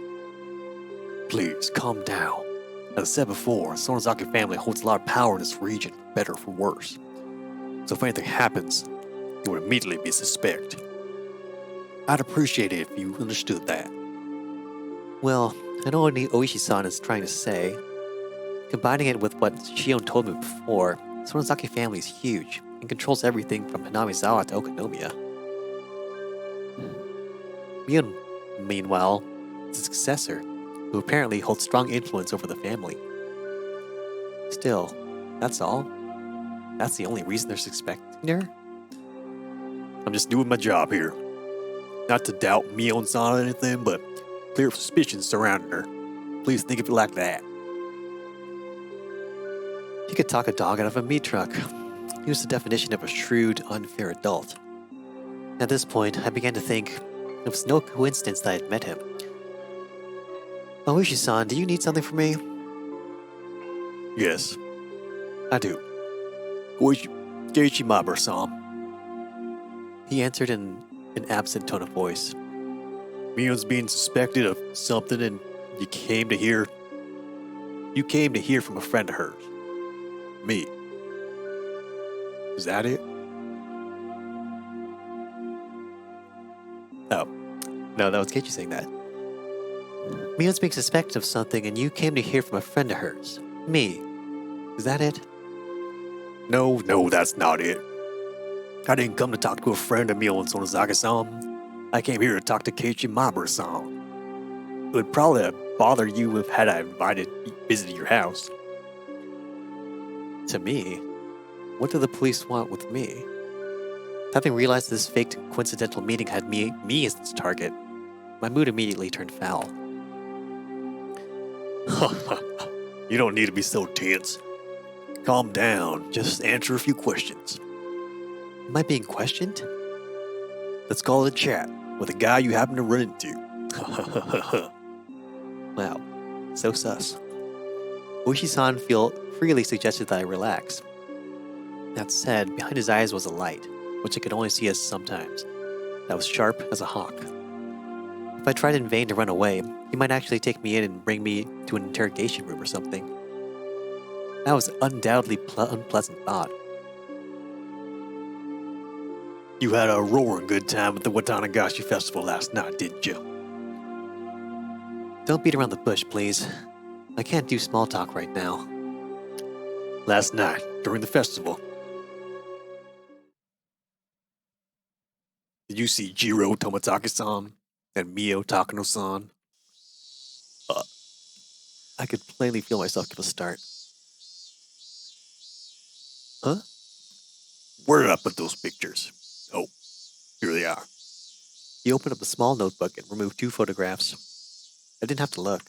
Please, calm down. As I said before, Sonozaki family holds a lot of power in this region, for better or for worse. So if anything happens, you would immediately be suspect. I'd appreciate it if you understood that. Well, I know what Oishi-san is trying to say. Combining it with what Shion told me before, Sonozaki family is huge and controls everything from Hanamizawa to Okonomiya. Mion, meanwhile, is a successor, who apparently holds strong influence over the family. Still, that's all. That's the only reason they're suspecting her? I'm just doing my job here. Not to doubt Mion-san or anything, but clear suspicions surrounding her. Please think of it like that. He could talk a dog out of a meat truck. He was the definition of a shrewd, unfair adult. At this point, I began to think it was no coincidence that I had met him. Oishi-san, do you need something from me? Yes, I do. Keiichi Mabar-san. He answered in an absent tone of voice. Mion's being suspected of something and you came to hear from a friend of hers. Me. Is that it? Oh, no, that was Keiichi saying that. Mion's being suspected of something and you came to hear from a friend of hers. Me. Is that it? No, that's not it. I didn't come to talk to a friend of Mion Sonozaki-san. I came here to talk to Keiichi Mabar-san. It would probably have bothered you if had I visited your house. To me? What do the police want with me? Having realized this faked coincidental meeting had me as its target, my mood immediately turned foul. You don't need to be so tense. Calm down. Just answer a few questions. Am I being questioned? Let's call it a chat with a guy you happen to run into. Wow, so sus. Oishi-san freely suggested that I relax. That said, behind his eyes was a light, which I could only see as sometimes, that was sharp as a hawk. If I tried in vain to run away, he might actually take me in and bring me to an interrogation room or something. That was undoubtedly unpleasant thought. You had a roaring good time at the Watanagashi Festival last night, didn't you? Don't beat around the bush, please. I can't do small talk right now. Last night, during the festival, did you see Jiro Tomatake-san and Mio Takano-san? I could plainly feel myself give a start. Huh? Where did I put those pictures? Oh, here they are. He opened up a small notebook and removed 2 photographs. I didn't have to look.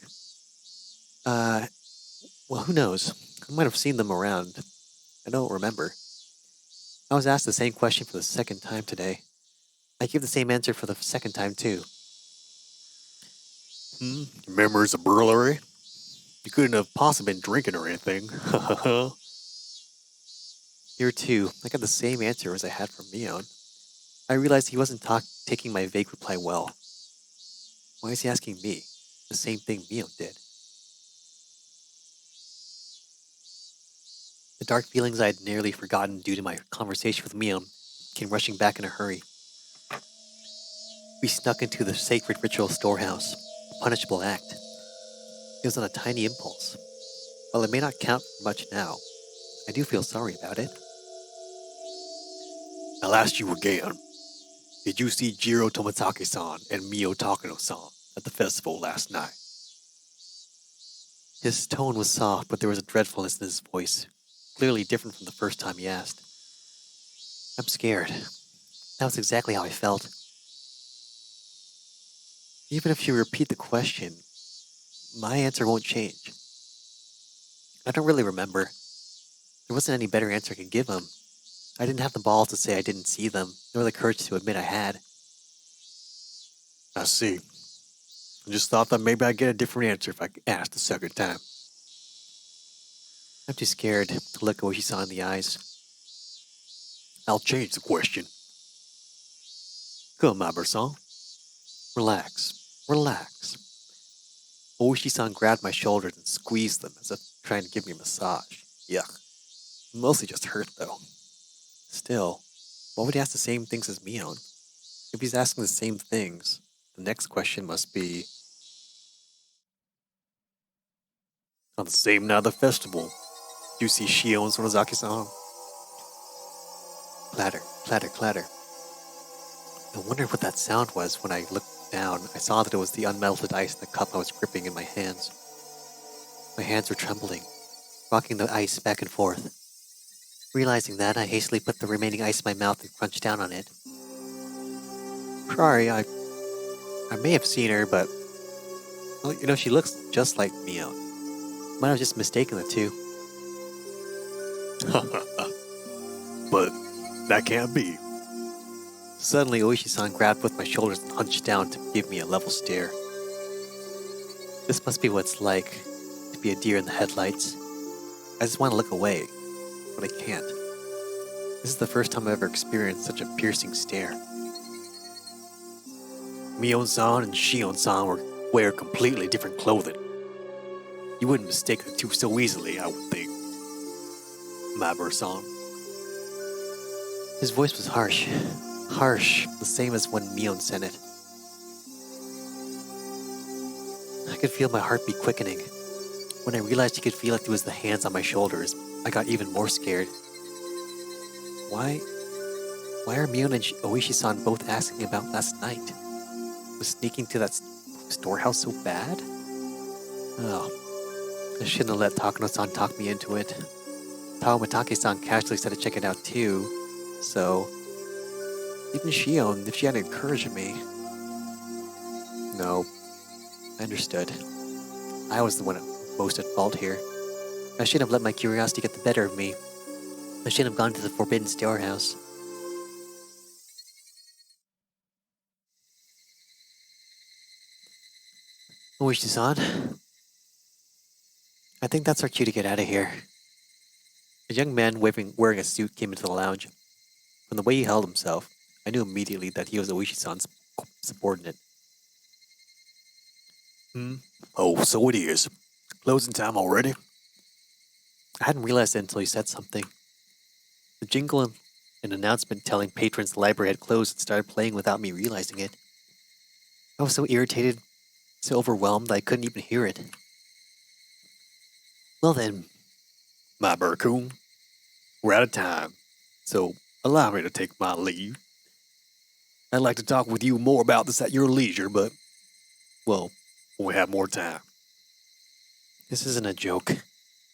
Well, who knows? I might have seen them around. I don't remember. I was asked the same question for the second time today. I gave the same answer for the second time, too. Memories of burglary? You couldn't have possibly been drinking or anything. Here, too, I got the same answer as I had from Mion. I realized he wasn't taking my vague reply well. Why is he asking me? The same thing Mion did. The dark feelings I had nearly forgotten due to my conversation with Mion came rushing back in a hurry. We snuck into the sacred ritual storehouse, a punishable act. It was on a tiny impulse. While it may not count for much now, I do feel sorry about it. I'll ask you again. Did you see Jiro Tomatake-san and Mio Takano-san at the festival last night? His tone was soft, but there was a dreadfulness in his voice, clearly different from the first time he asked. I'm scared. That was exactly how I felt. Even if you repeat the question, my answer won't change. I don't really remember. There wasn't any better answer I could give him. I didn't have the balls to say I didn't see them, nor the courage to admit I had. I see. I just thought that maybe I'd get a different answer if I asked the second time. I'm too scared to look at what she saw in the eyes. I'll change the question. Come, Maber-san. Relax. Relax. Oishi-san grabbed my shoulders and squeezed them as if trying to give me a massage. Yuck. Mostly just hurt, though. Still, why would he ask the same things as Mion? If he's asking the same things, the next question must be... On the same night of the festival, did you see Shion and Sonozaki-san? Clatter, clatter, clatter. I wondered what that sound was when I looked down. I saw that it was the unmelted ice in the cup I was gripping in my hands. My hands were trembling, rocking the ice back and forth. Realizing that, I hastily put the remaining ice in my mouth and crunched down on it. Sorry, I may have seen her, but... Well, you know, she looks just like Mion. Might have just mistaken the two. But that can't be. Suddenly, Oishi-san grabbed both my shoulders and hunched down to give me a level stare. This must be what it's like to be a deer in the headlights. I just want to look away, but I can't. This is the first time I've ever experienced such a piercing stare. Mion-san and Shion-san wear completely different clothing. You wouldn't mistake the two so easily, I would think. Maber-san. His voice was harsh. Harsh, the same as when Mion said it. I could feel my heartbeat quickening. When I realized he could feel it through the hands on my shoulders, I got even more scared. Why are Mion and Oishi-san both asking about last night? Was sneaking to that storehouse so bad? Oh, I shouldn't have let Takano-san talk me into it. Tawamatake-san casually said to check it out too, so... Even Shion, if she hadn't encouraged me... No, I understood. I was the one most at fault here. I shouldn't have let my curiosity get the better of me. I shouldn't have gone to the forbidden storehouse. Oishi-san, I think that's our cue to get out of here. A young man wearing a suit came into the lounge. From the way he held himself, I knew immediately that he was Oishi-san's subordinate. Oh, so it is. Closing time already? I hadn't realized it until he said something. The jingle and an announcement telling patrons the library had closed had started playing without me realizing it. I was so irritated, so overwhelmed that I couldn't even hear it. Well then, Maber-kun, we're out of time, so allow me to take my leave. I'd like to talk with you more about this at your leisure, but, well, when we have more time. this isn't a joke.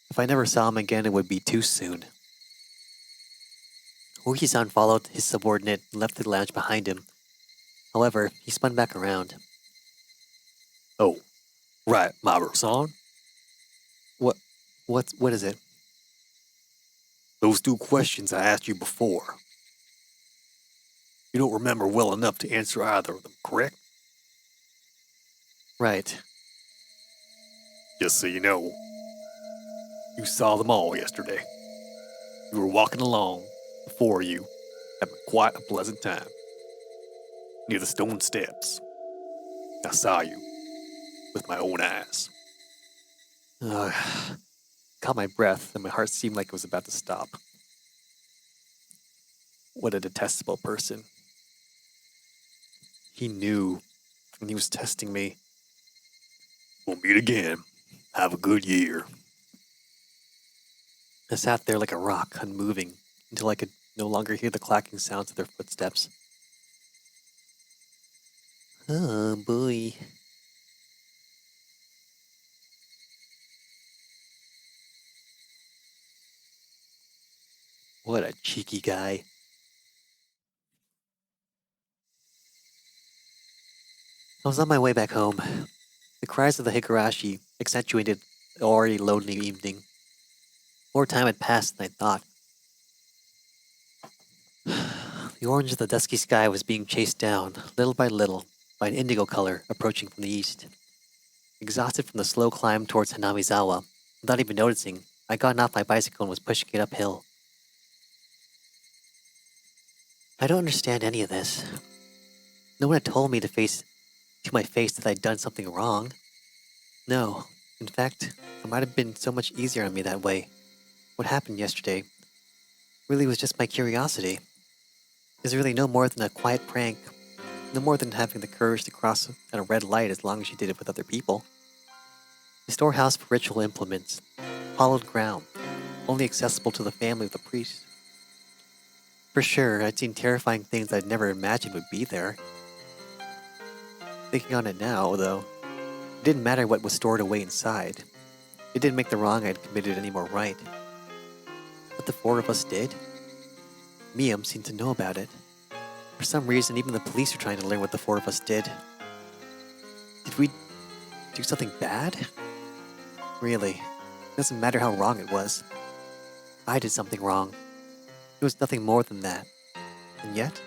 If I never saw him again, it would be too soon. Oishi-san followed his subordinate and left the lounge behind him. However, he spun back around. Oh, right, Maber-san. What is it? Those two questions I asked you before. You don't remember well enough to answer either of them, correct? Right. Just so you know, you saw them all yesterday. You were walking along before you, having quite a pleasant time. Near the stone steps, I saw you with my own eyes. Caught my breath, and my heart seemed like it was about to stop. What a detestable person. He knew, and he was testing me. We'll meet again. Have a good year. I sat there like a rock, unmoving, until I could no longer hear the clacking sounds of their footsteps. Oh boy. What a cheeky guy. I was on my way back home. The cries of the Higurashi accentuated the already lonely evening. More time had passed than I thought. The orange of the dusky sky was being chased down, little by little, by an indigo color approaching from the east. Exhausted from the slow climb towards Hanamizawa, without even noticing, I got off my bicycle and was pushing it uphill. I don't understand any of this. No one had told me to my face that I'd done something wrong. No, in fact, it might have been so much easier on me that way. What happened yesterday really was just my curiosity. It's really no more than a quiet prank, no more than having the courage to cross at a red light as long as you did it with other people. The storehouse for ritual implements, hollowed ground, only accessible to the family of the priest. For sure, I'd seen terrifying things I'd never imagined would be there. Thinking on it now, though, it didn't matter what was stored away inside. It didn't make the wrong I'd committed any more right. What the four of us did? Miam seemed to know about it. For some reason, even the police were trying to learn what the four of us did. Did we do something bad? Really, it doesn't matter how wrong it was. I did something wrong. It was nothing more than that. And yet,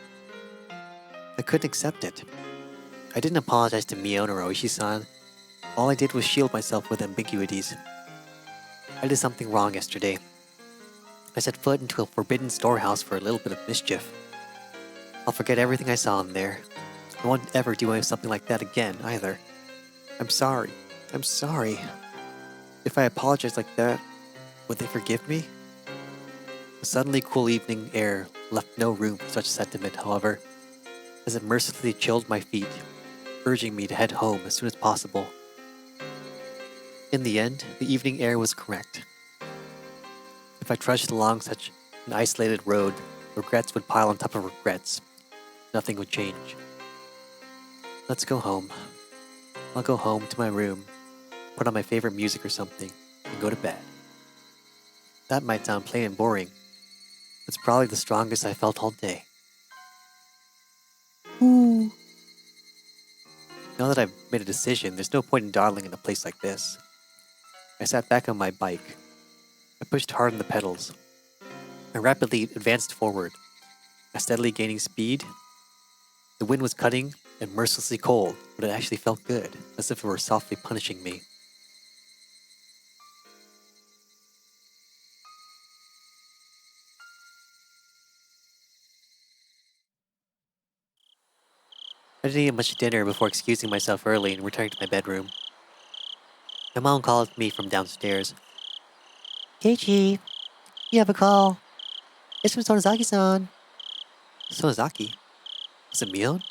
I couldn't accept it. I didn't apologize to Mion or Oishi-san. All I did was shield myself with ambiguities. I did something wrong yesterday. I set foot into a forbidden storehouse for a little bit of mischief. I'll forget everything I saw in there. I won't ever do something like that again, either. I'm sorry. I'm sorry. If I apologize like that, would they forgive me? The suddenly cool evening air left no room for such sentiment, however, as it mercilessly chilled my feet, urging me to head home as soon as possible. In the end, the evening air was correct. If I trudged along such an isolated road, regrets would pile on top of regrets. Nothing would change. Let's go home. I'll go home to my room, put on my favorite music or something, and go to bed. That might sound plain and boring. It's probably the strongest I felt all day. Ooh. Now that I've made a decision, there's no point in dawdling in a place like this. I sat back on my bike. I pushed hard on the pedals. I rapidly advanced forward, steadily gaining speed. The wind was cutting and mercilessly cold, but it actually felt good, as if it were softly punishing me. I didn't eat much dinner before excusing myself early and returning to my bedroom. My mom called me from downstairs. Keiichi, you have a call. It's from Sonozaki-san. Sonozaki? Was it Mion?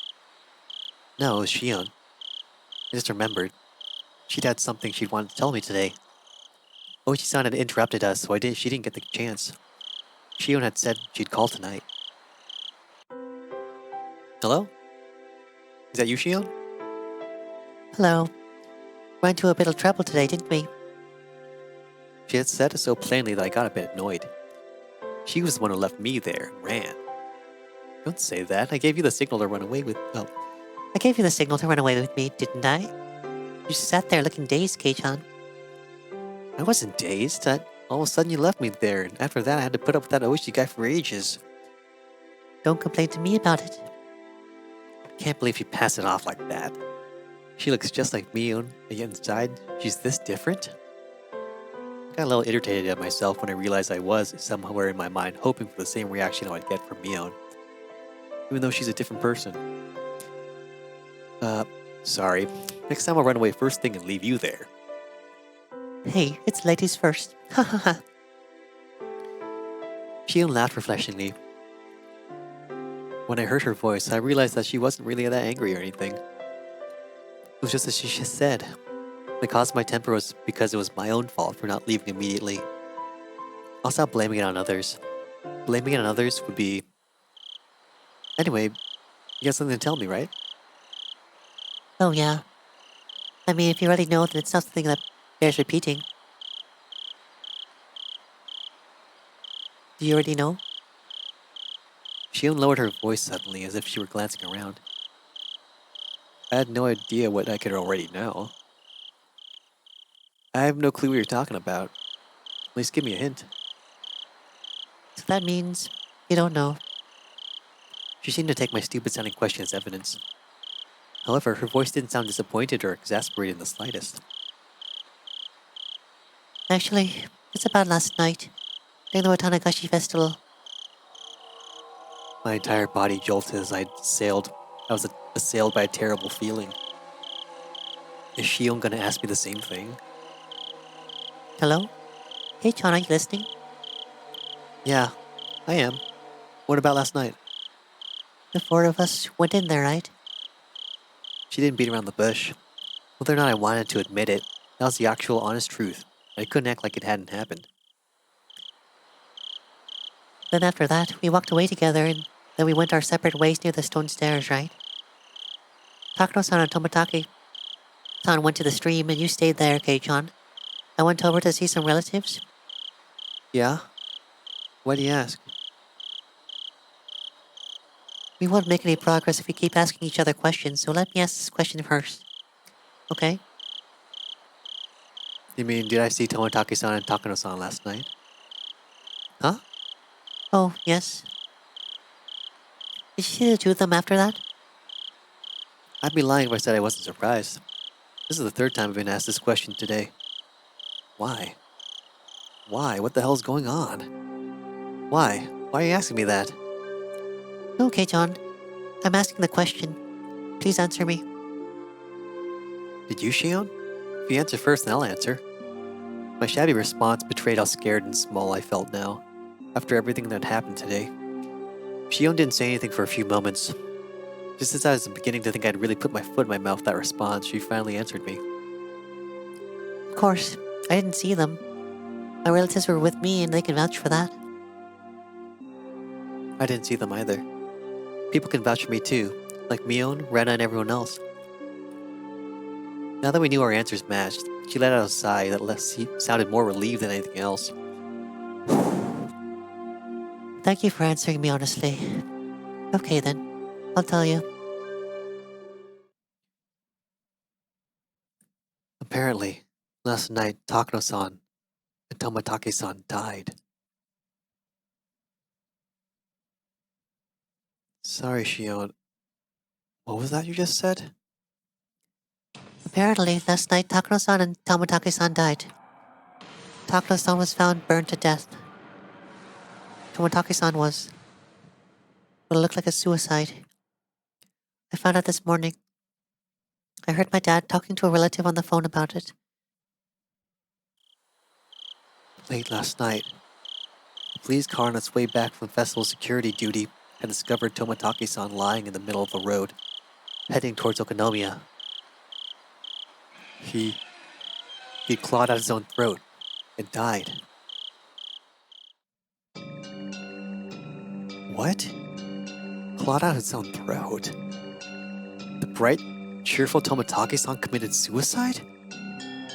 No, it was Shion. I just remembered. She'd had something she'd wanted to tell me today. Oichi-san had interrupted us, so she didn't get the chance. Shion had said she'd call tonight. Hello? Is that you, Shion? Hello. Ran into a bit of trouble today, didn't we? She had said it so plainly that I got a bit annoyed. She was the one who left me there and ran. Don't say that. I gave you the signal to run away with. Oh, I gave you the signal to run away with me, didn't I? You sat there looking dazed, Kei-chan. I wasn't dazed. All of a sudden you left me there, and after that I had to put up with that Oishi guy for ages. Don't complain to me about it. Can't believe you passed it off like that. She looks just like me, and yet inside, she's this different? I got a little irritated at myself when I realized I was, somewhere in my mind, hoping for the same reaction I would get from Mion, even though she's a different person. Sorry. Next time I'll run away first thing and leave you there. Hey, it's ladies first. Ha ha ha. Shion laughed refreshingly. When I heard her voice, I realized that she wasn't really that angry or anything. It was just as she said. The cause of my temper was because it was my own fault for not leaving immediately. I'll stop blaming it on others. Blaming it on others would be... Anyway, you got something to tell me, right? Oh, yeah. I mean, if you already know, then it's not something that bears repeating. Do you already know? Shion lowered her voice suddenly as if she were glancing around. I had no idea what I could already know. I have no clue what you're talking about. At least give me a hint. So that means you don't know. She seemed to take my stupid sounding question as evidence. However, her voice didn't sound disappointed or exasperated in the slightest. Actually, it's about last night, during the Watanagashi festival. My entire body jolted as I was assailed by a terrible feeling. Is Shion gonna ask me the same thing? Hello? Kei-chan, are you listening? Yeah, I am. What about last night? The four of us went in there, right? She didn't beat around the bush. Whether or not I wanted to admit it, that was the actual honest truth. I couldn't act like it hadn't happened. Then after that, we walked away together and then we went our separate ways near the stone stairs, right? Takano-san and Toмотaki-san went to the stream and you stayed there, Kei-chan. I went over to see some relatives. Yeah? Why do you ask? We won't make any progress if we keep asking each other questions, so let me ask this question first. Okay? You mean, did I see Toмотaki-san and Takano-san last night? Huh? Oh, yes. Did you see the two of them after that? I'd be lying if I said I wasn't surprised. This is the third time I've been asked this question today. Why? Why? What the hell's going on? Why? Why are you asking me that? No, Kei-chan. I'm asking the question. Please answer me. Did you, Shion? If you answer first, then I'll answer. My shabby response betrayed how scared and small I felt now, after everything that happened today. Shion didn't say anything for a few moments. Just as I was beginning to think I'd really put my foot in my mouth with that response, she finally answered me. Of course, I didn't see them. My relatives were with me and they can vouch for that. I didn't see them either. People can vouch for me too, like Mion, Rena, and everyone else. Now that we knew our answers matched, she let out a sigh that sounded more relieved than anything else. Thank you for answering me honestly. Okay then, I'll tell you. Apparently, last night Takano-san and Toмотaki-san died. Sorry, Shion. What was that you just said? Apparently, last night Takano-san and Toмотaki-san died. Takano-san was found burned to death. Toмотaki-san was what looked like a suicide. I found out this morning. I heard my dad talking to a relative on the phone about it. Late last night, the police car on its way back from festival security duty had discovered Toмотaki-san lying in the middle of the road, heading towards Okonomiya. He'd clawed out his own throat and died. What? Clawed out his own throat? The bright, cheerful Toмотaki-san committed suicide?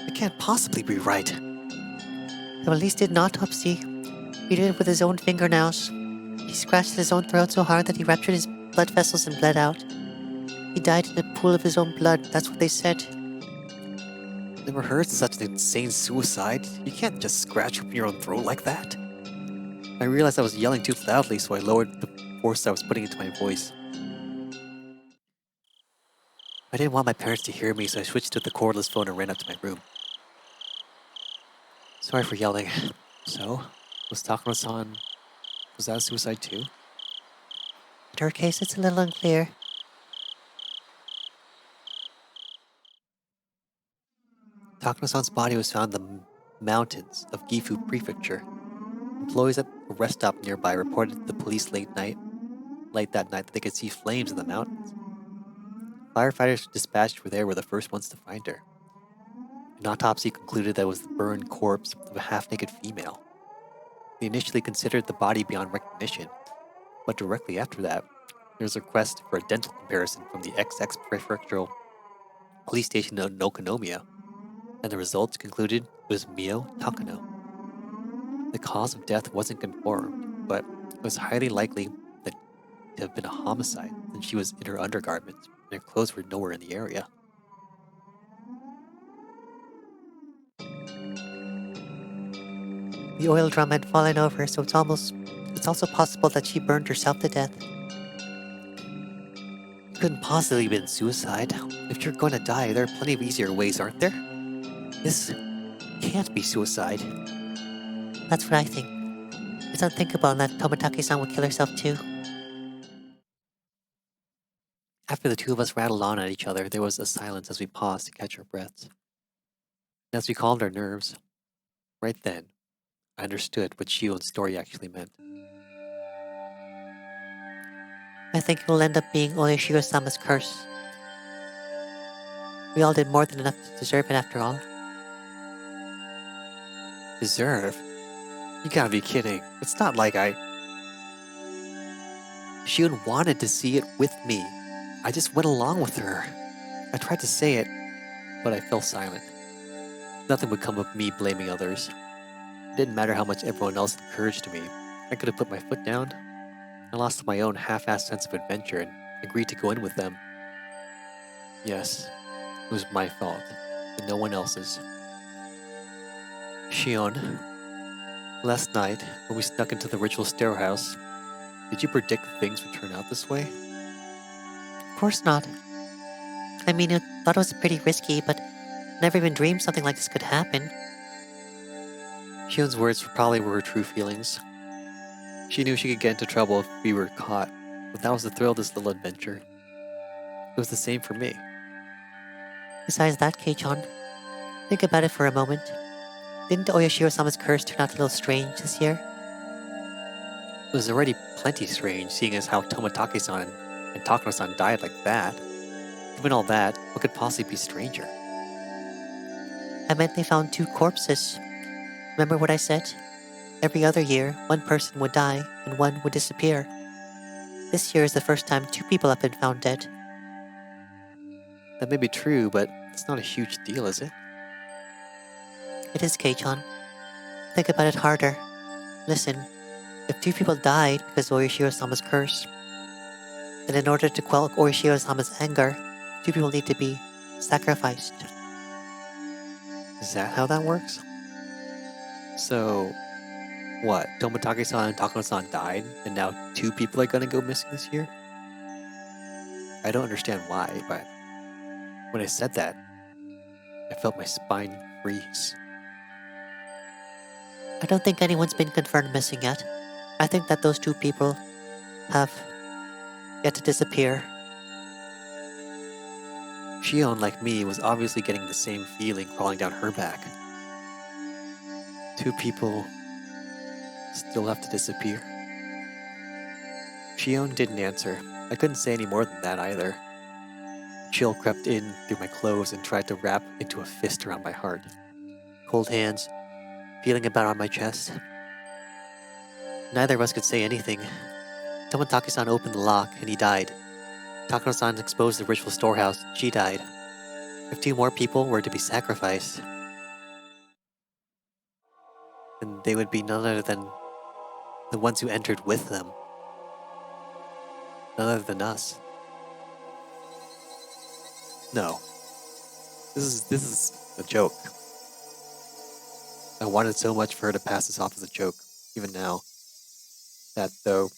It can't possibly be right. The police did an autopsy. He did it with his own fingernails. He scratched his own throat so hard that he ruptured his blood vessels and bled out. He died in a pool of his own blood, that's what they said. Never heard such an insane suicide. You can't just scratch open your own throat like that. I realized I was yelling too loudly, so I lowered the force I was putting into my voice. I didn't want my parents to hear me, so I switched to the cordless phone and ran up to my room. Sorry for yelling. So, was Takano-san... was that a suicide too? In her case, it's a little unclear. Takano-san's body was found in the mountains of Gifu Prefecture. Employees at a rest stop nearby reported to the police late that night that they could see flames in the mountains. Firefighters dispatched were the first ones to find her. An autopsy concluded that it was the burned corpse of a half-naked female. They initially considered the body beyond recognition, but directly after that, there was a request for a dental comparison from the XX Prefectural Police Station in Okonomiya, and the results concluded it was Mio Takano. The cause of death wasn't confirmed, but it was highly likely that to have been a homicide since she was in her undergarments and her clothes were nowhere in the area. The oil drum had fallen over, so it's also possible that she burned herself to death. It couldn't possibly have been suicide. If you're going to die, there are plenty of easier ways, aren't there? This can't be suicide. That's what I think. It's unthinkable that Tomitake-san would kill herself too. After the two of us rattled on at each other, there was a silence as we paused to catch our breaths. And as we calmed our nerves, right then, I understood what Shion's story actually meant. I think it will end up being Oyashiro-sama's curse. We all did more than enough to deserve it after all. Deserve? You gotta be kidding. It's not like Shion wanted to see it with me. I just went along with her. I tried to say it, but I fell silent. Nothing would come of me blaming others. It didn't matter how much everyone else encouraged me. I could have put my foot down. I lost my own half-assed sense of adventure and agreed to go in with them. Yes, it was my fault, and no one else's. Shion, last night, when we snuck into the ritual storehouse, did you predict things would turn out this way? Of course not. I mean, I thought it was pretty risky, but never even dreamed something like this could happen. Shion's words probably were her true feelings. She knew she could get into trouble if we were caught, but that was the thrill of this little adventure. It was the same for me. Besides that, Kei-chan, think about it for a moment. Didn't Oyashiro-sama's curse turn out a little strange this year? It was already plenty strange seeing as how Tomitake-san and Takano-san died like that. Given all that, what could possibly be stranger? I meant they found 2 corpses. Remember what I said? Every other year, 1 person would die and 1 would disappear. This year is the first time 2 people have been found dead. That may be true, but it's not a huge deal, is it? It is, Kei-chan. Think about it harder. Listen, if 2 people died because of Oyashiro-sama's curse, then in order to quell Oyashiro-sama's anger, 2 people need to be sacrificed. Is that how that works? So, what? Tomitake-san and Takano-san died, and now 2 people are gonna go missing this year? I don't understand why, but when I said that, I felt my spine freeze. I don't think anyone's been confirmed missing yet. I think that those 2 people have yet to disappear. Shion, like me, was obviously getting the same feeling crawling down her back. 2 people still have to disappear. Shion didn't answer. I couldn't say any more than that either. Chill crept in through my clothes and tried to wrap into a fist around my heart. Cold hands, feeling about on my chest. Neither of us could say anything. Tomitake-san opened the lock and he died. Takano-san exposed the ritual storehouse. She died. If 2 more people were to be sacrificed, then they would be none other than the ones who entered with them. None other than us. No. This is a joke. I wanted so much for her to pass this off as a joke, even now. That, though,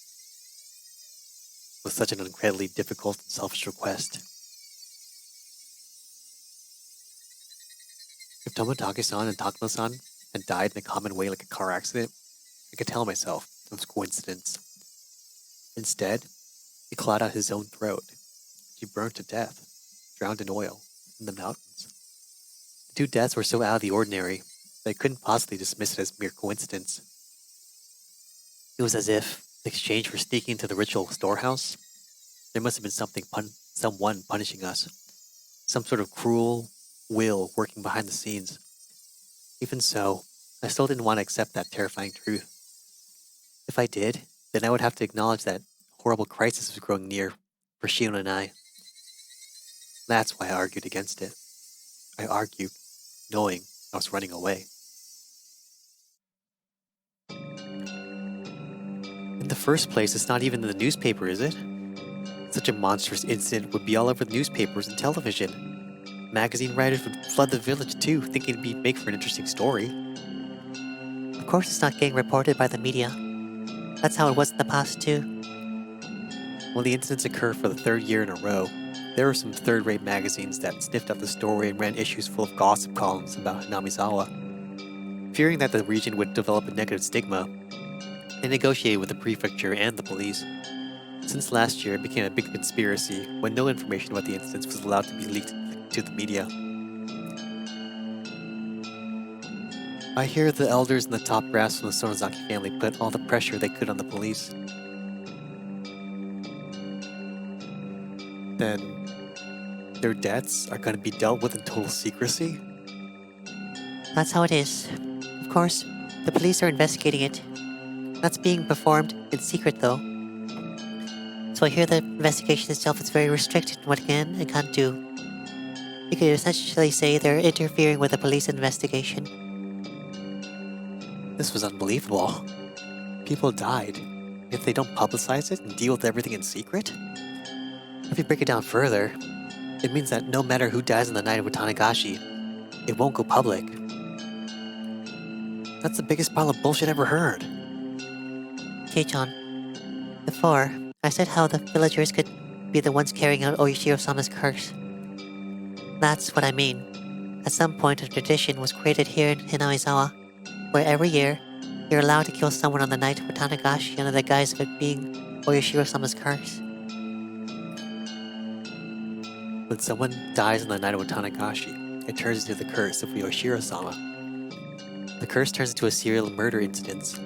was such an incredibly difficult and selfish request. If Tomitake-san and Takano-san had died in a common way like a car accident, I could tell myself it was coincidence. Instead, he clawed out his own throat. She burned to death, drowned in oil, in the mountains. The 2 deaths were so out of the ordinary that I couldn't possibly dismiss it as mere coincidence. It was as if, in exchange for sneaking into the ritual storehouse, there must have been someone punishing us. Some sort of cruel, will working behind the scenes. Even so, I still didn't want to accept that terrifying truth. If I did, then I would have to acknowledge that horrible crisis was growing near for Shion and I. That's why I argued against it. I argued, knowing I was running away. In the first place, it's not even in the newspaper, is it? Such a monstrous incident would be all over the newspapers and television. Magazine writers would flood the village too, thinking it'd make for an interesting story. Of course it's not getting reported by the media. That's how it was in the past too. When the incidents occur for the third year in a row, there were some third-rate magazines that sniffed out the story and ran issues full of gossip columns about Hinamizawa. Fearing that the region would develop a negative stigma, they negotiated with the prefecture and the police. Since last year, it became a big conspiracy when no information about the incidents was allowed to be leaked to the media. I hear the elders and the top brass from the Sonozaki family put all the pressure they could on the police. Then their deaths are going to be dealt with in total secrecy? That's how it is. Of course, the police are investigating it. That's being performed in secret though. So I hear the investigation itself is very restricted in what it can and can't do. You could essentially say they're interfering with the police investigation. This was unbelievable. People died. If they don't publicize it and deal with everything in secret? If you break it down further, it means that no matter who dies on the night of Tanagashi, it won't go public. That's the biggest pile of bullshit ever heard. Kei-chan, before, I said how the villagers could be the ones carrying out Oyashiro-sama's curse. That's what I mean. At some point, a tradition was created here in Hinamizawa, where every year, you're allowed to kill someone on the night of Tanagashi under the guise of it being Oyashiro-sama's curse. When someone dies on the night of Tanagashi, it turns into the curse of Yoshiro-sama. The curse turns into a serial murder incident.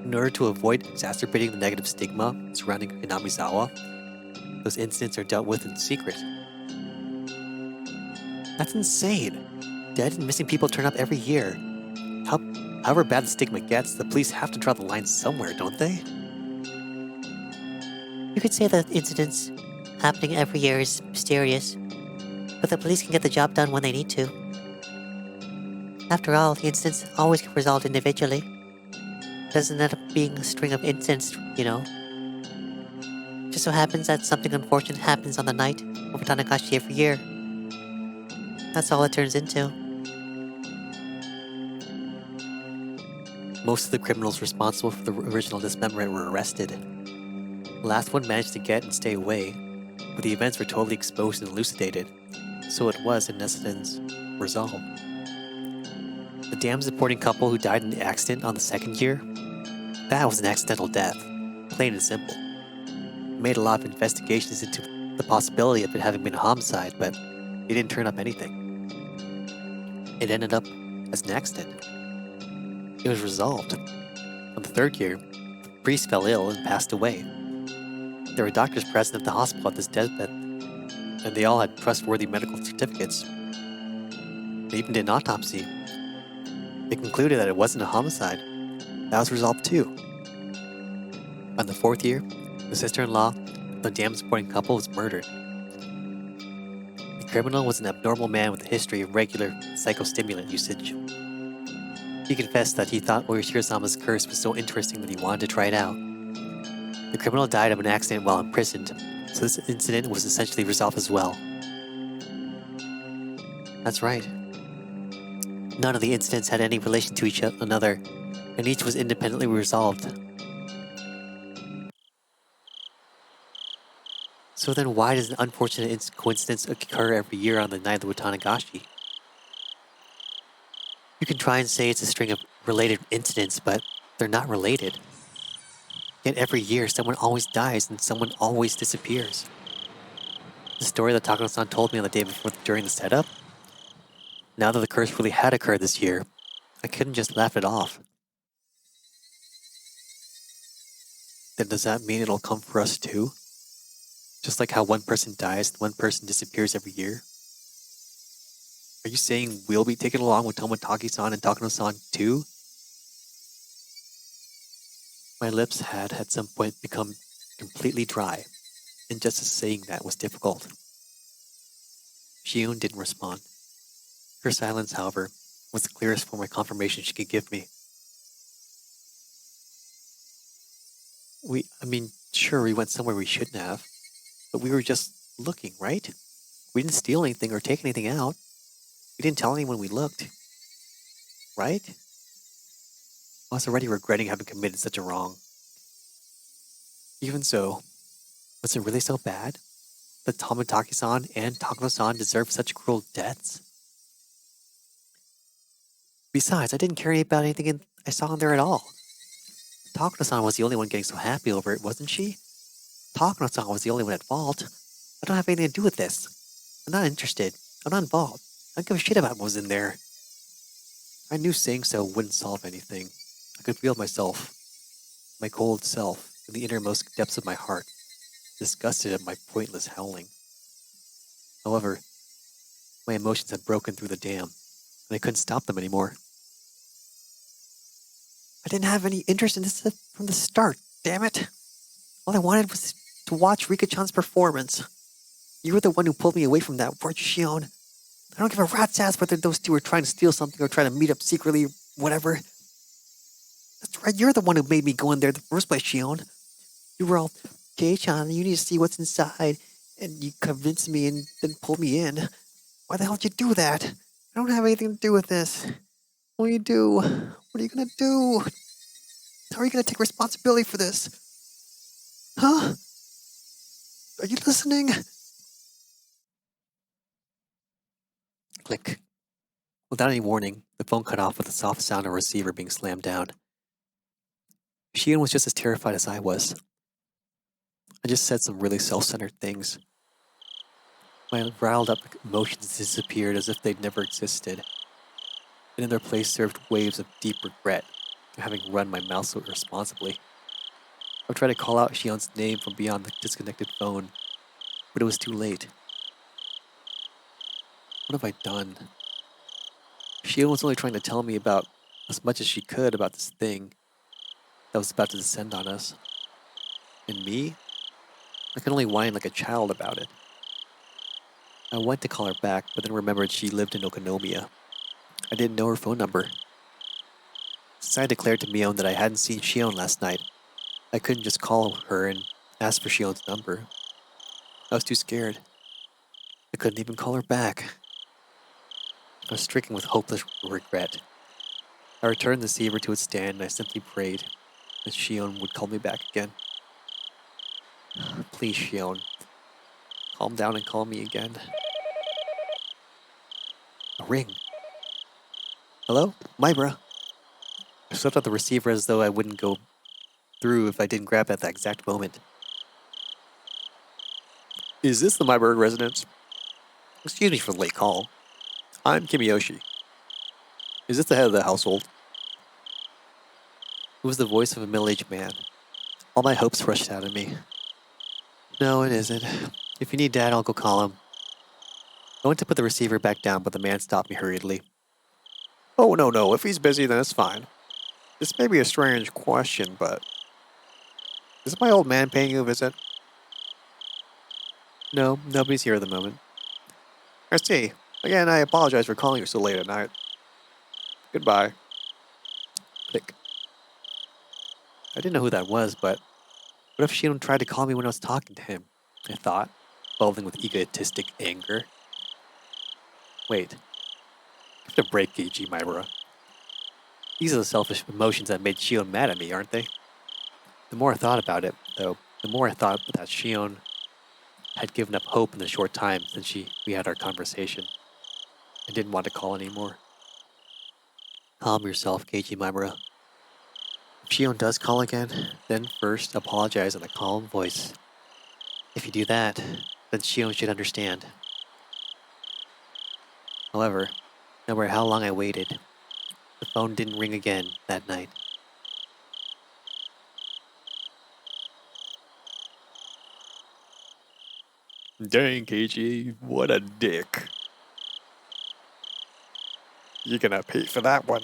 In order to avoid exacerbating the negative stigma surrounding Hinamizawa, those incidents are dealt with in secret. That's insane. Dead and missing people turn up every year. However bad the stigma gets, the police have to draw the line somewhere, don't they? You could say that incidents happening every year is mysterious, but the police can get the job done when they need to. After all, the incidents always get resolved individually. It doesn't end up being a string of incidents, you know. Just so happens that something unfortunate happens on the night of Tanagashi every year. That's all it turns into. Most of the criminals responsible for the original dismemberment were arrested. The last one managed to get and stay away, but the events were totally exposed and elucidated, so it was, in essence, resolved. The dam supporting couple who died in the accident on the second year, that was an accidental death, plain and simple. It made a lot of investigations into the possibility of it having been a homicide, but it didn't turn up anything. It ended up as an accident. It was resolved. On the third year, the priest fell ill and passed away. There were doctors present at the hospital at this deathbed, and they all had trustworthy medical certificates. They even did an autopsy. They concluded that it wasn't a homicide. That was resolved too. On the fourth year, the sister-in-law of the dam-supporting couple was murdered. The criminal was an abnormal man with a history of regular psychostimulant usage. He confessed that he thought Oyashiro-sama's curse was so interesting that he wanted to try it out. The criminal died of an accident while imprisoned, so this incident was essentially resolved as well. That's right. None of the incidents had any relation to each another, and each was independently resolved. So then why does an unfortunate coincidence occur every year on the night of Tanagashi? You can try and say it's a string of related incidents, but they're not related. Yet every year, someone always dies and someone always disappears. The story that Takano-san told me on the day before during the setup, now that the curse really had occurred this year, I couldn't just laugh it off. Then does that mean it'll come for us too? Just like how one person dies and one person disappears every year? Are you saying we'll be taken along with Tomotaki-san and Takano-san too? My lips had at some point become completely dry, and just saying that was difficult. Shion didn't respond. Her silence, however, was the clearest form of confirmation she could give me. Sure, we went somewhere we shouldn't have, but we were just looking, right? We didn't steal anything or take anything out. We didn't tell anyone we looked, right? I was already regretting having committed such a wrong. Even so, was it really so bad that Tomotaki-san and Takano-san deserved such cruel deaths? Besides, I didn't care about anything I saw in there at all. Takano-san was the only one getting so happy over it, wasn't she? Takano-san was the only one at fault. I don't have anything to do with this. I'm not interested. I'm not involved. I don't give a shit about what was in there. I knew saying so wouldn't solve anything. I could feel myself, my cold self, in the innermost depths of my heart, disgusted at my pointless howling. However, my emotions had broken through the dam, and I couldn't stop them anymore. I didn't have any interest in this from the start, damn it. All I wanted was to watch Rika-chan's performance. You were the one who pulled me away from that, weren't you, Shion? I don't give a rat's ass whether those two are trying to steal something or trying to meet up secretly, whatever. That's right, you're the one who made me go in there in the first place, Shion. You were all, Kei-chan, you need to see what's inside, and you convinced me and then pulled me in. Why the hell did you do that? I don't have anything to do with this. What will you do? What are you gonna do? How are you gonna take responsibility for this? Huh? Are you listening? Click. Without any warning, the phone cut off with a soft sound of a receiver being slammed down. Shion was just as terrified as I was. I just said some really self-centered things. My riled up emotions disappeared as if they'd never existed, and in their place served waves of deep regret for having run my mouth so irresponsibly. I tried to call out Shion's name from beyond the disconnected phone, but it was too late. What have I done? Shion was only trying to tell me about as much as she could about this thing that was about to descend on us. And me? I could only whine like a child about it. I went to call her back, but then remembered she lived in Okonomiya. I didn't know her phone number. Since I declared to Mion that I hadn't seen Shion last night, I couldn't just call her and ask for Shion's number. I was too scared. I couldn't even call her back. I was stricken with hopeless regret. I returned the receiver to its stand and I simply prayed that Shion would call me back again. Please, Shion, calm down and call me again. A ring. Hello? Mybra. I swept out the receiver as though I wouldn't go through if I didn't grab it at that exact moment. Is this the Myberg residence? Excuse me for the late call. I'm Kimiyoshi. Is this the head of the household? It was the voice of a middle-aged man. All my hopes rushed out of me. No, it isn't. If you need Dad, I'll go call him. I went to put the receiver back down, but the man stopped me hurriedly. Oh, no. If he's busy, then it's fine. This may be a strange question, but is my old man paying you a visit? No, nobody's here at the moment. I see. Again, I apologize for calling you so late at night. Goodbye. Click. I didn't know who that was, but what if Shion tried to call me when I was talking to him? I thought, bubbling with egotistic anger. Wait. Give it a break, Geichi Maibara. These are the selfish emotions that made Shion mad at me, aren't they? The more I thought about it, though, the more I thought that Shion had given up hope in the short time since we had our conversation. I didn't want to call anymore. Calm yourself, Geichi Maibara. If Shion does call again, then first apologize in a calm voice. If you do that, then Shion should understand. However, no matter how long I waited, the phone didn't ring again that night. Dang, Keiichi, what a dick. You're gonna pay for that one.